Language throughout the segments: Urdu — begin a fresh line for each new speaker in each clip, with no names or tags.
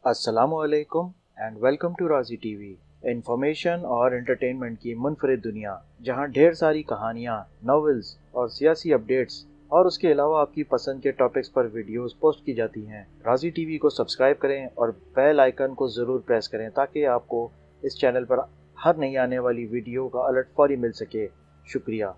السلام علیکم and welcome to Razi TV, information اور انٹرٹینمنٹ کی منفرد دنیا، جہاں ڈھیر ساری کہانیاں، ناولز اور سیاسی اپڈیٹس اور اس کے علاوہ آپ کی پسند کے ٹاپکس پر ویڈیوز پوسٹ کی جاتی ہیں۔ رازی ٹی وی کو سبسکرائب کریں اور بیل آئیکن کو ضرور پریس کریں تاکہ آپ کو اس چینل پر ہر نئی آنے والی ویڈیو کا الرٹ فوری مل سکے۔ شکریہ۔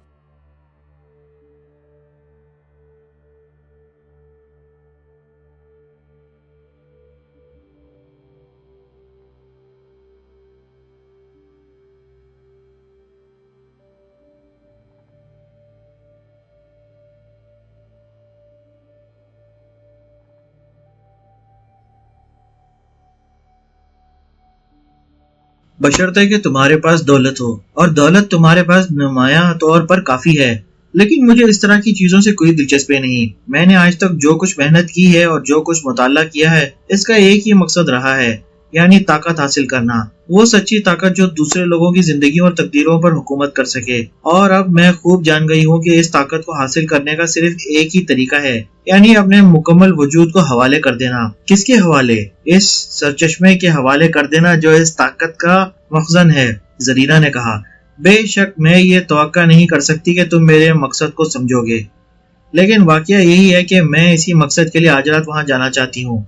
بشرطے کہ تمہارے پاس دولت ہو، اور دولت تمہارے پاس نمایاں طور پر کافی ہے۔ لیکن مجھے اس طرح کی چیزوں سے کوئی دلچسپی نہیں۔ میں نے آج تک جو کچھ محنت کی ہے اور جو کچھ مطالعہ کیا ہے، اس کا ایک ہی مقصد رہا ہے، یعنی طاقت حاصل کرنا، وہ سچی طاقت جو دوسرے لوگوں کی زندگیوں اور تقدیروں پر حکومت کر سکے۔ اور اب میں خوب جان گئی ہوں کہ اس طاقت کو حاصل کرنے کا صرف ایک ہی طریقہ ہے، یعنی اپنے مکمل وجود کو حوالے کر دینا۔ کس کے حوالے؟ اس سرچشمے کے حوالے کر دینا جو اس طاقت کا مخزن ہے، زرینہ نے کہا۔ بے شک میں یہ توقع نہیں کر سکتی کہ تم میرے مقصد کو سمجھو گے، لیکن واقعہ یہی ہے کہ میں اسی مقصد کے لیے آج رات وہاں جانا چاہتی ہوں۔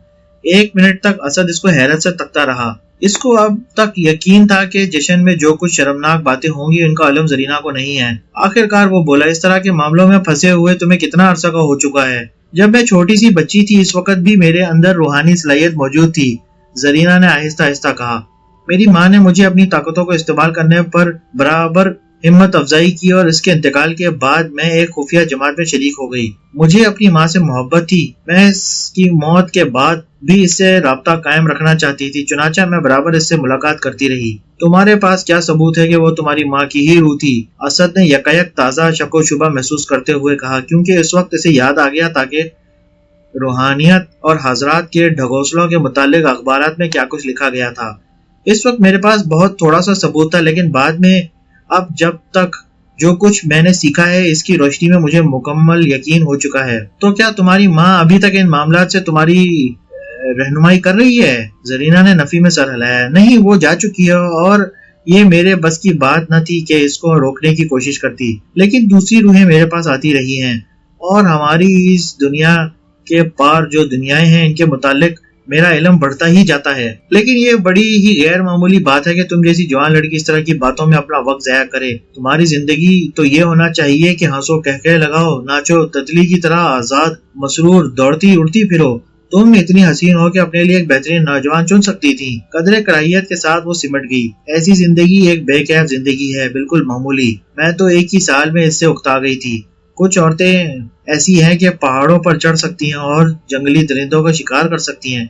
1 منٹ تک اسد اس کو حیرت سے تکتا رہا۔ اس کو اب تک یقین تھا کہ جشن میں جو کچھ شرمناک باتیں ہوں گی ان کا علم زرینہ کو نہیں ہے۔ آخرکار وہ بولا، اس طرح کے معاملوں میں پھنسے ہوئے تمہیں کتنا عرصہ کا ہو چکا ہے؟ جب میں چھوٹی سی بچی تھی اس وقت بھی میرے اندر روحانی صلاحیت موجود تھی، زرینہ نے آہستہ آہستہ کہا۔ میری ماں نے مجھے اپنی طاقتوں کو استعمال کرنے پر برابر ہمت افزائی کی اور اس کے انتقال کے بعد میں ایک خفیہ جماعت میں شریک ہو گئی۔ مجھے اپنی ماں سے محبت تھی، میں اس کی موت کے بعد بھی اس سے رابطہ قائم رکھنا چاہتی تھی، چنانچہ میں برابر اس سے ملاقات کرتی رہی۔ تمہارے پاس کیا ثبوت ہے کہ وہ تمہاری ماں کی ہی روح تھی؟ اسد نے یکایک تازہ شک و شبہ محسوس کرتے ہوئے کہا، کیونکہ اس وقت اسے یاد آ گیا تاکہ روحانیت اور حضرات کے ڈھگوسلوں کے متعلق اخبارات میں کیا کچھ لکھا گیا تھا۔ اس وقت میرے پاس بہت تھوڑا سا ثبوت تھا، لیکن بعد میں اب جب تک جو کچھ میں نے سیکھا ہے اس کی روشنی میں مجھے مکمل یقین ہو چکا ہے۔ تو کیا تمہاری ماں ابھی تک ان معاملات سے تمہاری رہنمائی کر رہی ہے؟ زرینہ نے نفی میں سر ہلایا۔ نہیں، وہ جا چکی ہے اور یہ میرے بس کی بات نہ تھی کہ اس کو روکنے کی کوشش کرتی، لیکن دوسری روحیں میرے پاس آتی رہی ہیں اور ہماری اس دنیا کے پار جو دنیایں ہیں ان کے متعلق میرا علم بڑھتا ہی جاتا ہے۔ لیکن یہ بڑی ہی غیر معمولی بات ہے کہ تم جیسی جوان لڑکی اس طرح کی باتوں میں اپنا وقت ضائع کرے۔ تمہاری زندگی تو یہ ہونا چاہیے کہ ہنسو، کہکہے لگاؤ، ناچو، تتلی کی طرح آزاد مسرور دوڑتی اڑتی پھرو۔ تم اتنی حسین ہو کہ اپنے لیے ایک بہترین نوجوان چن سکتی تھی۔ قدر کراہیت کے ساتھ وہ سمٹ گئی۔ ایسی زندگی ایک بے کیف زندگی ہے، بالکل معمولی۔ میں تو ایک ہی سال میں اس سے اکتا گئی تھی۔ کچھ عورتیں ایسی ہیں کہ پہاڑوں پر چڑھ سکتی ہیں اور جنگلی درندوں کا شکار کر سکتی ہیں،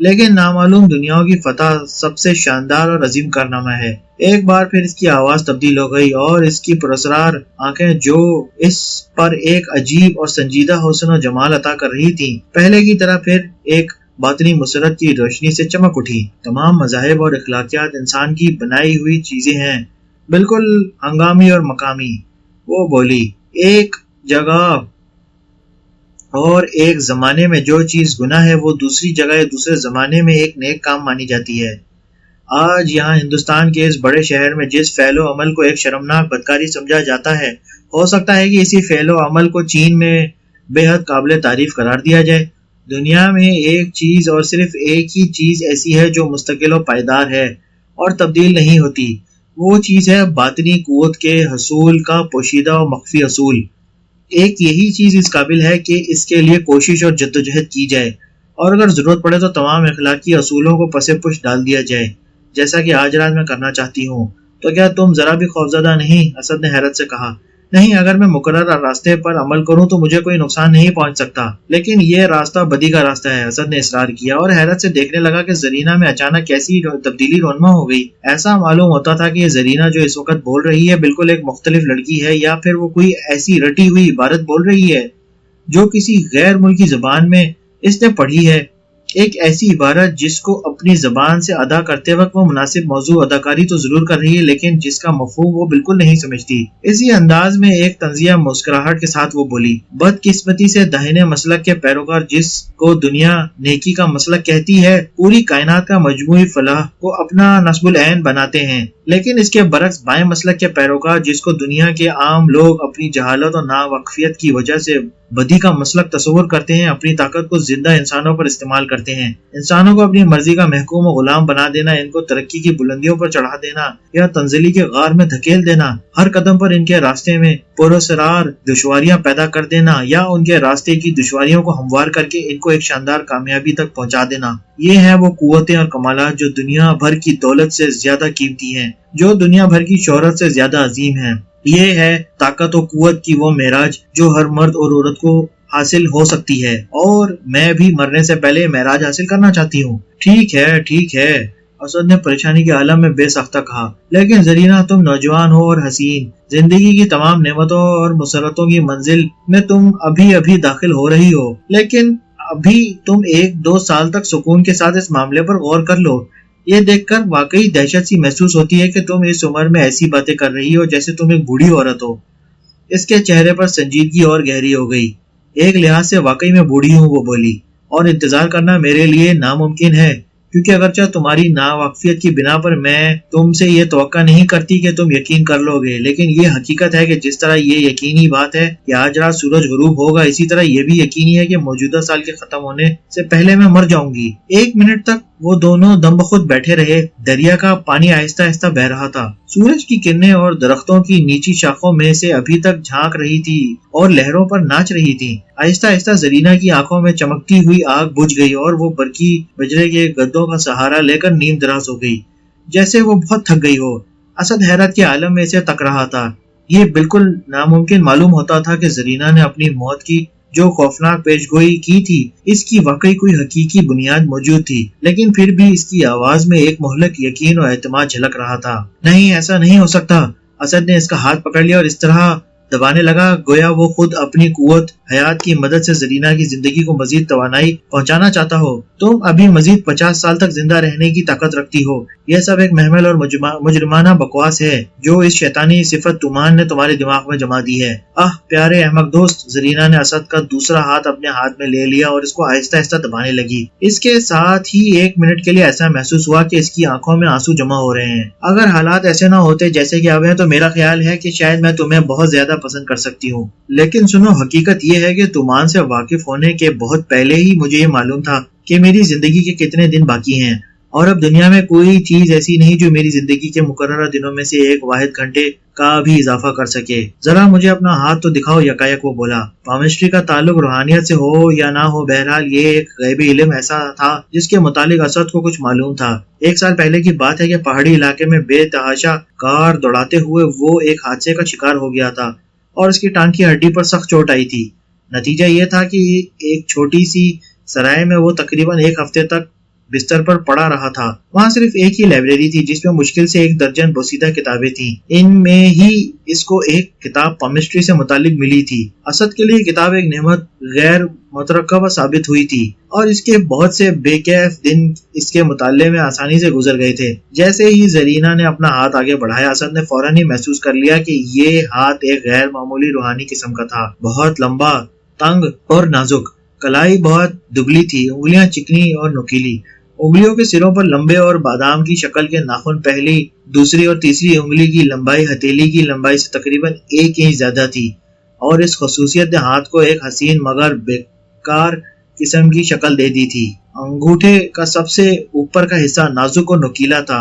لیکن نامعلوم دنیاؤں کی فتح سب سے شاندار اور عظیم کارنامہ ہے۔ ایک بار پھر اس کی آواز تبدیل ہو گئی اور اس کی پراسرار آنکھیں جو اس پر ایک عجیب اور سنجیدہ حسن و جمال عطا کر رہی تھیں، پہلے کی طرح پھر ایک باطنی مسرت کی روشنی سے چمک اٹھی۔ تمام مذاہب اور اخلاقیات انسان کی بنائی ہوئی چیزیں ہیں، بالکل ہنگامی اور مقامی۔ وہ بولی، ایک جگہ اور ایک زمانے میں جو چیز گناہ ہے وہ دوسری جگہ یا دوسرے زمانے میں ایک نیک کام مانی جاتی ہے۔ آج یہاں ہندوستان کے اس بڑے شہر میں جس فعل و عمل کو ایک شرمناک بدکاری سمجھا جاتا ہے، ہو سکتا ہے کہ اسی فعل و عمل کو چین میں بے حد قابل تعریف قرار دیا جائے۔ دنیا میں ایک چیز اور صرف ایک ہی چیز ایسی ہے جو مستقل و پائیدار ہے اور تبدیل نہیں ہوتی، وہ چیز ہے باطنی قوت کے حصول کا پوشیدہ و مخفی اصول۔ ایک یہی چیز اس قابل ہے کہ اس کے لیے کوشش اور جدوجہد کی جائے، اور اگر ضرورت پڑے تو تمام اخلاقی اصولوں کو پس پش ڈال دیا جائے، جیسا کہ آج رات میں کرنا چاہتی ہوں۔ تو کیا تم ذرا بھی خوفزدہ نہیں؟ اسد نے حیرت سے کہا۔ نہیں، اگر میں مقررہ راستے پر عمل کروں تو مجھے کوئی نقصان نہیں پہنچ سکتا، لیکن یہ راستہ بدی کا راستہ ہے، اسد نے اصرار کیا اور حیرت سے دیکھنے لگا کہ زرینہ میں اچانک کیسی تبدیلی رونما ہو گئی۔ ایسا معلوم ہوتا تھا کہ یہ زرینہ جو اس وقت بول رہی ہے بالکل ایک مختلف لڑکی ہے، یا پھر وہ کوئی ایسی رٹی ہوئی عبارت بول رہی ہے جو کسی غیر ملکی زبان میں اس نے پڑھی ہے۔ ایک ایسی عبارت جس کو اپنی زبان سے ادا کرتے وقت وہ مناسب موضوع اداکاری تو ضرور کر رہی ہے لیکن جس کا مفہوم وہ بالکل نہیں سمجھتی۔ اسی انداز میں ایک طنزیہ مسکراہٹ کے ساتھ وہ بولی، بدقسمتی سے داہنے مسلک کے پیروکار جس کو دنیا نیکی کا مسلک کہتی ہے پوری کائنات کا مجموعی فلاح کو اپنا نصب العین بناتے ہیں، لیکن اس کے برعکس بائیں مسلک کے پیروکار جس کو دنیا کے عام لوگ اپنی جہالت اور ناواقفیت کی وجہ سے بدی کا مسلک تصور کرتے ہیں، اپنی طاقت کو زندہ انسانوں پر استعمال کرتے ہیں، انسانوں کو اپنی مرضی کا محکوم و غلام بنا دینا، ان کو ترقی کی بلندیوں پر چڑھا دینا یا تنزلی کے غار میں دھکیل دینا، ہر قدم پر ان کے راستے میں پراسرار دشواریاں پیدا کر دینا یا ان کے راستے کی دشواریوں کو ہموار کر کے ان کو ایک شاندار کامیابی تک پہنچا دینا، یہ ہیں وہ قوتیں اور کمالات جو دنیا بھر کی دولت سے زیادہ قیمتی ہیں، جو دنیا بھر کی شہرت سے زیادہ عظیم ہیں۔ یہ ہے طاقت و قوت کی وہ معراج جو ہر مرد اور عورت کو حاصل ہو سکتی ہے، اور میں بھی مرنے سے پہلے معراج حاصل کرنا چاہتی ہوں۔ ٹھیک ہے، اسد نے پریشانی کے عالم میں بے ساختہ کہا، لیکن زرینہ تم نوجوان ہو اور حسین، زندگی کی تمام نعمتوں اور مسرتوں کی منزل میں تم ابھی داخل ہو رہی ہو، لیکن ابھی تم 1-2 سال تک سکون کے ساتھ اس معاملے پر غور کر لو۔ یہ دیکھ کر واقعی دہشت سی محسوس ہوتی ہے کہ تم اس عمر میں ایسی باتیں کر رہی ہو جیسے تم ایک بوڑھی عورت ہو۔ اس کے چہرے پر سنجیدگی اور گہری ہو گئی۔ ایک لحاظ سے واقعی میں بوڑھی ہوں، وہ بولی، اور انتظار کرنا میرے لیے ناممکن ہے، کیونکہ اگرچہ تمہاری ناواقفیت کی بنا پر میں تم سے یہ توقع نہیں کرتی کہ تم یقین کر لو گے، لیکن یہ حقیقت ہے کہ جس طرح یہ یقینی بات ہے کہ آج رات سورج غروب ہوگا، اسی طرح یہ بھی یقینی ہے کہ موجودہ سال کے ختم ہونے سے پہلے میں مر جاؤں گی۔ 1 منٹ تک وہ دونوں دم بخود بیٹھے رہے۔ دریا کا پانی آہستہ آہستہ بہ رہا تھا، سورج کی کرنیں اور درختوں کی نیچی شاخوں میں سے ابھی تک جھانک رہی تھی اور لہروں پر ناچ رہی تھی۔ آہستہ آہستہ زرینہ کی آنکھوں میں چمکتی ہوئی آگ بجھ گئی اور وہ برقی بجرے کے گدوں کا سہارا لے کر نیند دراز ہو گئی، جیسے وہ بہت تھک گئی ہو۔ اسد حیرت کے عالم میں اسے تک رہا تھا۔ یہ بالکل ناممکن معلوم ہوتا تھا کہ زرینہ نے اپنی موت کی جو خوفناک پیشگوئی کی تھی اس کی واقعی کوئی حقیقی بنیاد موجود تھی، لیکن پھر بھی اس کی آواز میں ایک مہلک یقین اور اعتماد جھلک رہا تھا۔ نہیں، ایسا نہیں ہو سکتا۔ اسد نے اس کا ہاتھ پکڑ لیا اور اس طرح دبانے لگا گویا وہ خود اپنی قوت حیات کی مدد سے زرینہ کی زندگی کو مزید توانائی پہنچانا چاہتا ہو۔ تم ابھی مزید 50 سال تک زندہ رہنے کی طاقت رکھتی ہو۔ یہ سب ایک محمل اور مجرمانہ بکواس ہے جو اس شیطانی صفت تومان نے تمہارے دماغ میں جما دی ہے۔ پیارے احمق دوست، زرینہ نے اسد کا دوسرا ہاتھ اپنے ہاتھ میں لے لیا اور اس کو آہستہ آہستہ دبانے لگی۔ اس کے ساتھ ہی 1 منٹ کے لیے ایسا محسوس ہوا کہ اس کی آنکھوں میں آنسو جمع ہو رہے ہیں۔ اگر حالات ایسے نہ ہوتے جیسے کہ اب ہیں تو میرا خیال ہے کہ شاید میں تمہیں بہت زیادہ پسند کر سکتی ہوں، لیکن سنو، حقیقت یہ ہے کہ تومان سے واقف ہونے کے بہت پہلے ہی مجھے یہ معلوم تھا کہ میری زندگی کے کتنے دن باقی ہیں، اور اب دنیا میں کوئی چیز ایسی نہیں جو میری زندگی کے مقررہ دنوں میں سے ایک واحد گھنٹے کا بھی اضافہ کر سکے۔ ذرا مجھے اپنا ہاتھ تو دکھاؤ، یکایک وہ بولا۔ پامسٹری کا تعلق روحانیت سے ہو یا نہ ہو، بہرحال یہ ایک غیبی علم ایسا تھا جس کے متعلق اسد کو کچھ معلوم تھا۔ 1 سال پہلے کی بات ہے کہ پہاڑی علاقے میں بے تحاشا کار دوڑاتے ہوئے وہ ایک حادثے کا شکار ہو گیا تھا اور اس کی ٹانگ کی ہڈی پر سخت چوٹ آئی تھی۔ نتیجہ یہ تھا کہ ایک چھوٹی سی سرائے میں وہ تقریباً 1 ہفتے تک بستر پر پڑا رہا تھا۔ وہاں صرف ایک ہی لائبریری تھی جس میں مشکل سے 1 درجن بوسیدہ کتابیں تھیں۔ ان میں ہی اس کو ایک کتاب پامسٹری سے متعلق ملی تھی۔ اسد کے لیے کتاب ایک نعمت غیر مترقبہ ثابت ہوئی تھی اور اس کے بہت سے بے کیف دن اس کے مطالعے میں آسانی سے گزر گئے تھے۔ جیسے ہی زرینہ نے اپنا ہاتھ آگے بڑھایا، اسد نے فوراً ہی محسوس کر لیا کہ یہ ہاتھ ایک غیر معمولی روحانی قسم کا تھا، بہت لمبا، تنگ اور نازک۔ کلائی بہت دبلی تھی، انگلیاں چکنی اور نوکیلی، انگلیوں کے سروں پر لمبے اور بادام کی شکل کے ناخن پہلی، دوسری اور تیسری انگلی کی لمبائی ہتھیلی کی لمبائی سے تقریباً 1 انچ زیادہ تھی، اور اس خصوصیت نے ہاتھ کو ایک حسین مگر بیکار قسم کی شکل دے دی تھی۔ انگوٹھے کا سب سے اوپر کا حصہ نازک اور نوکیلا تھا،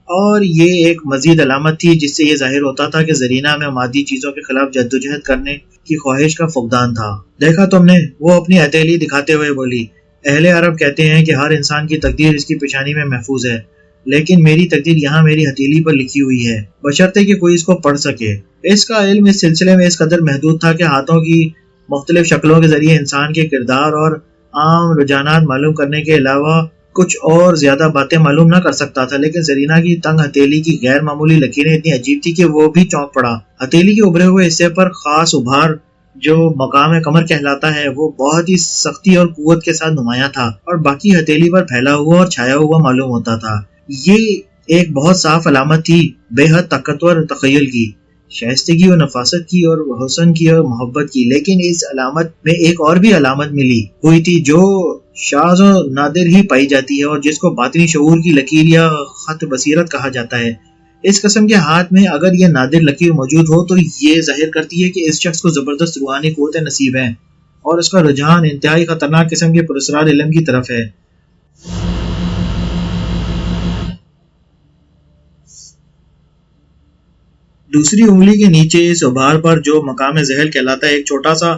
اور یہ ایک مزید علامت تھی جس سے یہ ظاہر ہوتا تھا کہ زرینہ میں مادی چیزوں کے خلاف جدوجہد کرنے کی خواہش کا فقدان تھا۔ دیکھا تم نے، وہ اپنی ہتھیلی دکھاتے ہوئے بولی۔ اہل عرب کہتے ہیں کہ ہر انسان کی تقدیر اس کی پیشانی میں محفوظ ہے، لیکن میری تقدیر یہاں میری ہتھیلی پر لکھی ہوئی ہے، بشرطے کہ کوئی اس کو پڑھ سکے۔ اس کا علم اس سلسلے میں اس قدر محدود تھا کہ ہاتھوں کی مختلف شکلوں کے ذریعے انسان کے کردار اور عام رجحانات معلوم کرنے کے علاوہ کچھ اور زیادہ باتیں معلوم نہ کر سکتا تھا، لیکن زرینہ کی تنگ ہتھیلی کی غیر معمولی لکیریں اتنی عجیب تھی کہ وہ بھی چونک پڑا۔ ہتھیلی کے ابھرے ہوئے حصے پر خاص ابھار جو مقام کمر کہلاتا ہے وہ بہت ہی سختی اور قوت کے ساتھ نمایاں تھا اور باقی ہتھیلی پر پھیلا ہوا اور چھایا ہوا معلوم ہوتا تھا۔ یہ ایک بہت صاف علامت تھی بے حد طاقتور تخیل کی، شائستگی اور نفاست کی اور حسن کی اور محبت کی۔ لیکن اس علامت میں ایک اور بھی علامت ملی ہوئی تھی جو شاذ و نادر ہی پائی جاتی ہے اور جس کو باطنی شعور کی لکیر یا خط بصیرت کہا جاتا ہے۔ اس قسم کے ہاتھ میں اگر یہ نادر لکیر موجود ہو تو یہ ظاہر کرتی ہے کہ اس شخص کو زبردست روحانی قوت نصیب ہے اور اس کا رجحان انتہائی خطرناک قسم کے پراسرار علم کی طرف ہے۔ دوسری انگلی کے نیچے اس ابھار پر جو مقام ذہل کہلاتا ہے ایک چھوٹا سا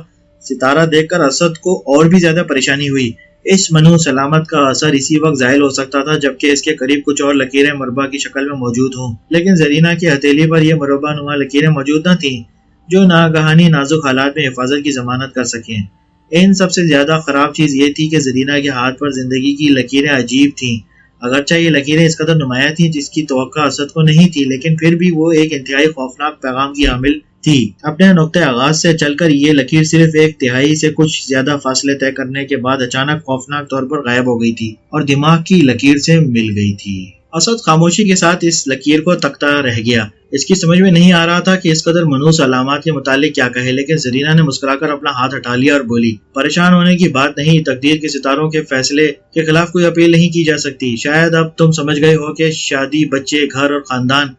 ستارہ دیکھ کر اسد کو اور بھی زیادہ پریشانی ہوئی۔ اس منحوس علامت کا اثر اسی وقت ظاہر ہو سکتا تھا جبکہ اس کے قریب کچھ اور لکیریں مربع کی شکل میں موجود ہوں، لیکن زرینہ کی ہتھیلی پر یہ مربع نما لکیریں موجود نہ تھیں جو ناگہانی نازک حالات میں حفاظت کی ضمانت کر سکیں۔ ان سب سے زیادہ خراب چیز یہ تھی کہ زرینہ کے ہاتھ پر زندگی کی لکیریں عجیب تھیں۔ اگرچہ یہ لکیریں اس قدر نمایاں تھیں جس کی توقع اسد کو نہیں تھی، لیکن پھر بھی وہ ایک انتہائی خوفناک پیغام کی حامل تھی۔ اپنے نقطۂ آغاز سے چل کر یہ لکیر صرف ایک تہائی سے کچھ زیادہ فاصلے طے کرنے کے بعد اچانک خوفناک طور پر غائب ہو گئی تھی اور دماغ کی لکیر سے مل گئی تھی۔ اسد خاموشی کے ساتھ اس لکیر کو تکتا رہ گیا۔ اس کی سمجھ میں نہیں آ رہا تھا کہ اس قدر منحوس علامات کے متعلق کیا کہے، لیکن زرینہ نے مسکرا کر اپنا ہاتھ ہٹا لیا اور بولی، پریشان ہونے کی بات نہیں، تقدیر کے ستاروں کے فیصلے کے خلاف کوئی اپیل نہیں کی جا سکتی۔ شاید اب تم سمجھ گئے ہو کہ شادی، بچے، گھر اور خاندان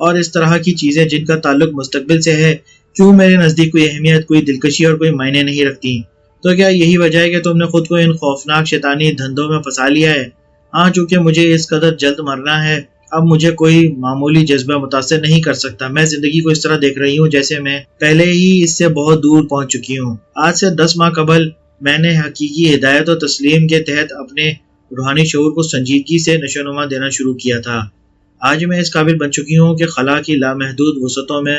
اور اس طرح کی چیزیں جن کا تعلق مستقبل سے ہے کیوں میرے نزدیک کوئی اہمیت، کوئی دلکشی اور کوئی معنی نہیں رکھتی۔ تو کیا یہی وجہ ہے کہ تم نے خود کو ان خوفناک شیطانی دھندوں میں پھنسا لیا ہے؟ ہاں، چونکہ مجھے اس قدر جلد مرنا ہے، اب مجھے کوئی معمولی جذبہ متاثر نہیں کر سکتا۔ میں زندگی کو اس طرح دیکھ رہی ہوں جیسے میں پہلے ہی اس سے بہت دور پہنچ چکی ہوں۔ آج سے 10 ماہ قبل میں نے حقیقی ہدایت و تسلیم کے تحت اپنے روحانی شعور کو سنجیدگی سے نشوونما دینا شروع کیا تھا۔ آج میں اس قابل بن چکی ہوں کہ خلا کی لامحدود وسعتوں میں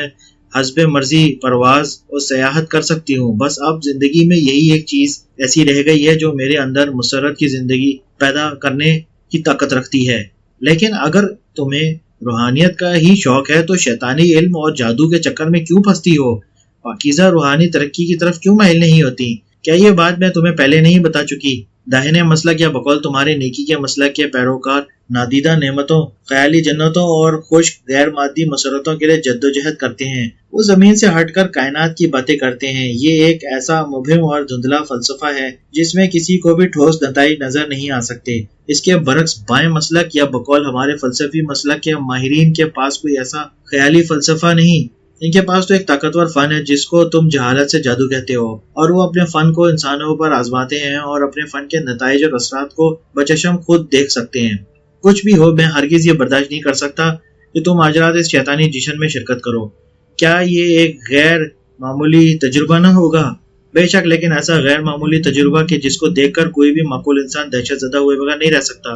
حسب مرضی پرواز اور سیاحت کر سکتی ہوں۔ بس اب زندگی میں یہی ایک چیز ایسی رہ گئی ہے جو میرے اندر مسرت کی زندگی پیدا کرنے کی طاقت رکھتی ہے۔ لیکن اگر تمہیں روحانیت کا ہی شوق ہے تو شیطانی علم اور جادو کے چکر میں کیوں پھنستی ہو؟ پاکیزہ روحانی ترقی کی طرف کیوں مائل نہیں ہوتی؟ کیا یہ بات میں تمہیں پہلے نہیں بتا چکی؟ داہنے مسلک یا بقول تمہارے نیکی کے مسلک کے پیروکار نادیدہ نعمتوں، خیالی جنتوں اور خشک غیر مادی مسرتوں کے لیے جدوجہد کرتے ہیں۔ وہ زمین سے ہٹ کر کائنات کی باتیں کرتے ہیں۔ یہ ایک ایسا مبہم اور دھندلا فلسفہ ہے جس میں کسی کو بھی ٹھوس نتائج نظر نہیں آ سکتے۔ اس کے برعکس بائیں مسلک یا بقول ہمارے فلسفی مسلک کے ماہرین کے پاس کوئی ایسا خیالی فلسفہ نہیں، ان کے پاس تو ایک طاقتور فن ہے جس کو تم جہالت سے جادو کہتے ہو، اور وہ اپنے فن کو انسانوں پر آزماتے ہیں اور اپنے فن کے نتائج اور اثرات کو بچشم خود دیکھ سکتے ہیں۔ کچھ بھی ہو، میں ہرگز یہ برداشت نہیں کر سکتا کہ تم آج رات اس شیطانی جشن میں شرکت کرو۔ کیا یہ ایک غیر معمولی تجربہ نہ ہوگا؟ بے شک، لیکن ایسا غیر معمولی تجربہ کہ جس کو دیکھ کر کوئی بھی معقول انسان دہشت زدہ ہوئے بغیر نہیں رہ سکتا۔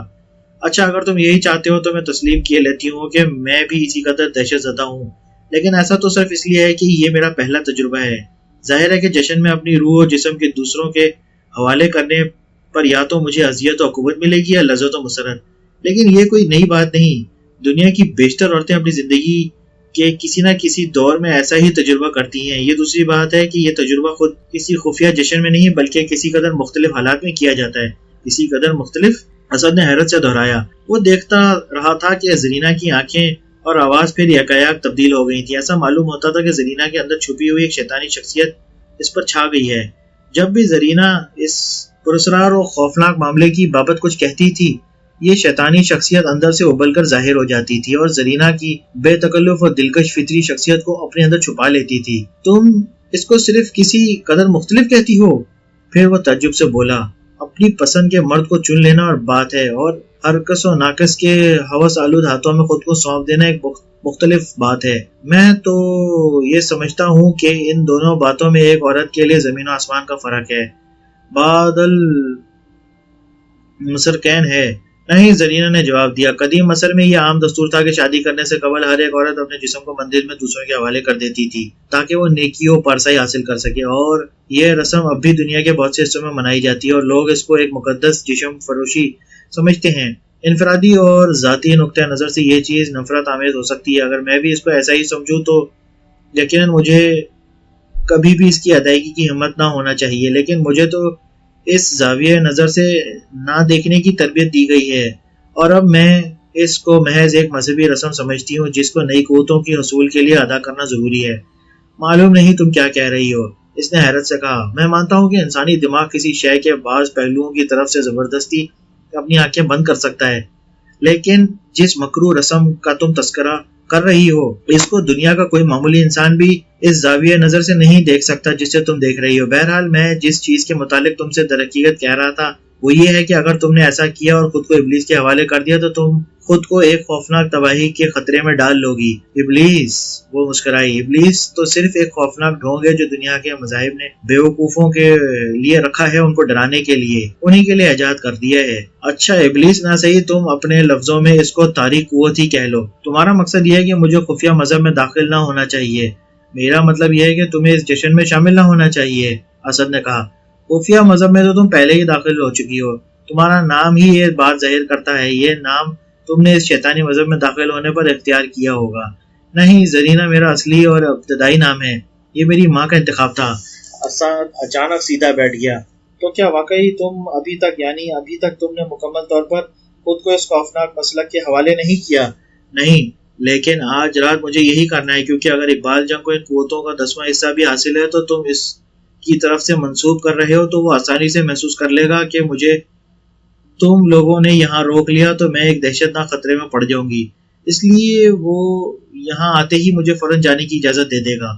اچھا، اگر تم یہی چاہتے ہو تو میں تسلیم کیے لیتی ہوں کہ میں بھی اسی قدر دہشت زدہ ہوں، لیکن ایسا تو صرف اس لیے ہے کہ یہ میرا پہلا تجربہ ہے۔ ظاہر ہے کہ جشن میں اپنی روح و جسم کے دوسروں کے حوالے کرنے پر یا تو مجھے اذیت و عقوبت ملے گی یا لذت و مسرت، لیکن یہ کوئی نئی بات نہیں۔ دنیا کی بیشتر عورتیں اپنی زندگی کے کسی نہ کسی دور میں ایسا ہی تجربہ کرتی ہیں۔ یہ دوسری بات ہے کہ یہ تجربہ خود کسی خفیہ جشن میں نہیں بلکہ کسی قدر مختلف حالات میں کیا جاتا ہے۔ کسی قدر مختلف؟ اسد نے حیرت سے دہرایا۔ وہ دیکھتا رہا تھا کہ زرینہ کی آنکھیں اور آواز پھر یکایک تبدیل ہو گئی تھی۔ ایسا معلوم ہوتا تھا کہ زرینہ کے اندر چھپی ہوئی ایک شیطانی شخصیت اس پر چھا گئی ہے۔ جب بھی زرینہ اس پراسرار و خوفناک معاملے کی بابت کچھ کہتی تھی، یہ شیطانی شخصیت اندر سے ابل کر ظاہر ہو جاتی تھی اور زرینہ کی بے تکلف اور دلکش فطری شخصیت کو اپنے اندر چھپا لیتی تھی۔ تم اس کو صرف کسی قدر مختلف کہتی ہو؟ پھر وہ تعجب سے بولا، اپنی پسند کے مرد کو چن لینا اور بات ہے، اور ہر کس و ناقص کے ہوس آلود ہاتھوں میں خود کو سونپ دینا ایک مختلف بات ہے۔ میں تو یہ سمجھتا ہوں کہ ان دونوں باتوں میں ایک عورت کے لیے زمین و آسمان کا فرق ہے۔ بادل مصر کین ہے۔ نہیں، زرینہ نے جواب دیا، قدیم مصر میں یہ عام دستور تھا کہ شادی کرنے سے قبل ہر ایک عورت اپنے جسم کو مندر میں دوسروں کے حوالے کر دیتی تھی تاکہ وہ نیکی و پارسائی حاصل کر سکے، اور یہ رسم اب بھی دنیا کے بہت سے حصوں میں منائی جاتی ہے اور لوگ اس کو ایک مقدس جسم فروشی سمجھتے ہیں۔ انفرادی اور ذاتی نقطہ نظر سے یہ چیز نفرت آمیز ہو سکتی ہے۔ اگر میں بھی اس کو ایسا ہی سمجھوں تو یقیناً مجھے کبھی بھی اس کی ادائیگی کی ہمت نہ ہونا چاہیے، لیکن مجھے تو اس زاویہ نظر سے نہ دیکھنے کی تربیت دی گئی ہے، اور اب میں اس کو محض ایک مذہبی رسم سمجھتی ہوں جس کو نئی قوتوں کی حصول کے لیے ادا کرنا ضروری ہے۔ معلوم نہیں تم کیا کہہ رہی ہو، اس نے حیرت سے کہا۔ میں مانتا ہوں کہ انسانی دماغ کسی شے کے بعض پہلوؤں کی طرف سے زبردستی اپنی آنکھیں بند کر سکتا ہے، لیکن جس مکروہ رسم کا تم تذکرہ کر رہی ہو اس کو دنیا کا کوئی معمولی انسان بھی اس زاویہ نظر سے نہیں دیکھ سکتا جسے تم دیکھ رہی ہو۔ بہرحال میں جس چیز کے متعلق تم سے در حقیقت کہہ رہا تھا وہ یہ ہے کہ اگر تم نے ایسا کیا اور خود کو ابلیس کے حوالے کر دیا تو تم خود کو ایک خوفناک تباہی کے خطرے میں ڈال لو گی۔ ابلیس، وہ مسکرائی، ابلیس تو صرف ایک خوفناک ڈھونگ ہے جو دنیا کے مذاہب نے بیوقوفوں کے لیے رکھا ہے، ان کو ڈرانے کے لیے، انہی کے لیے ایجاد کر دیا ہے۔ اچھا ابلیس نہ صحیح، تم اپنے لفظوں میں اس کو تاریک قوت ہی کہہ لو۔ تمہارا مقصد یہ ہے کہ مجھے خفیہ مذہب میں داخل نہ ہونا چاہیے۔ میرا مطلب یہ ہے کہ تمہیں اس جشن میں شامل نہ ہونا چاہیے، اسد نے کہا۔ خفیہ مذہب میں تو تم پہلے ہی داخل ہو چکی ہو، تمہارا نام ہی یہ بات ظاہر کرتا ہے۔ یہ نام تم نے اس شیطانی مذہب میں داخل ہونے پر اختیار کیا ہوگا۔ نہیں، زرینہ میرا اصلی اور ابتدائی نام ہے، یہ میری ماں کا انتخاب تھا۔ اسد اچانک سیدھا بیٹھ گیا۔ تو کیا واقعی تم ابھی تک تم نے مکمل طور پر خود کو اس خوفناک مسلک کے حوالے نہیں کیا؟ نہیں، لیکن آج رات مجھے یہی کرنا ہے، کیونکہ اگر اقبال جنگ کو ان قوتوں کا 10واں حصہ بھی حاصل ہے تو تم اس کی طرف سے منسوب کر رہے ہو تو وہ آسانی سے محسوس کر لے گا کہ مجھے تم لوگوں نے یہاں روک لیا تو میں ایک دہشتناک خطرے میں پڑ جاؤں گی، اس لیے وہ یہاں آتے ہی مجھے فوراً جانے کی اجازت دے دے گا۔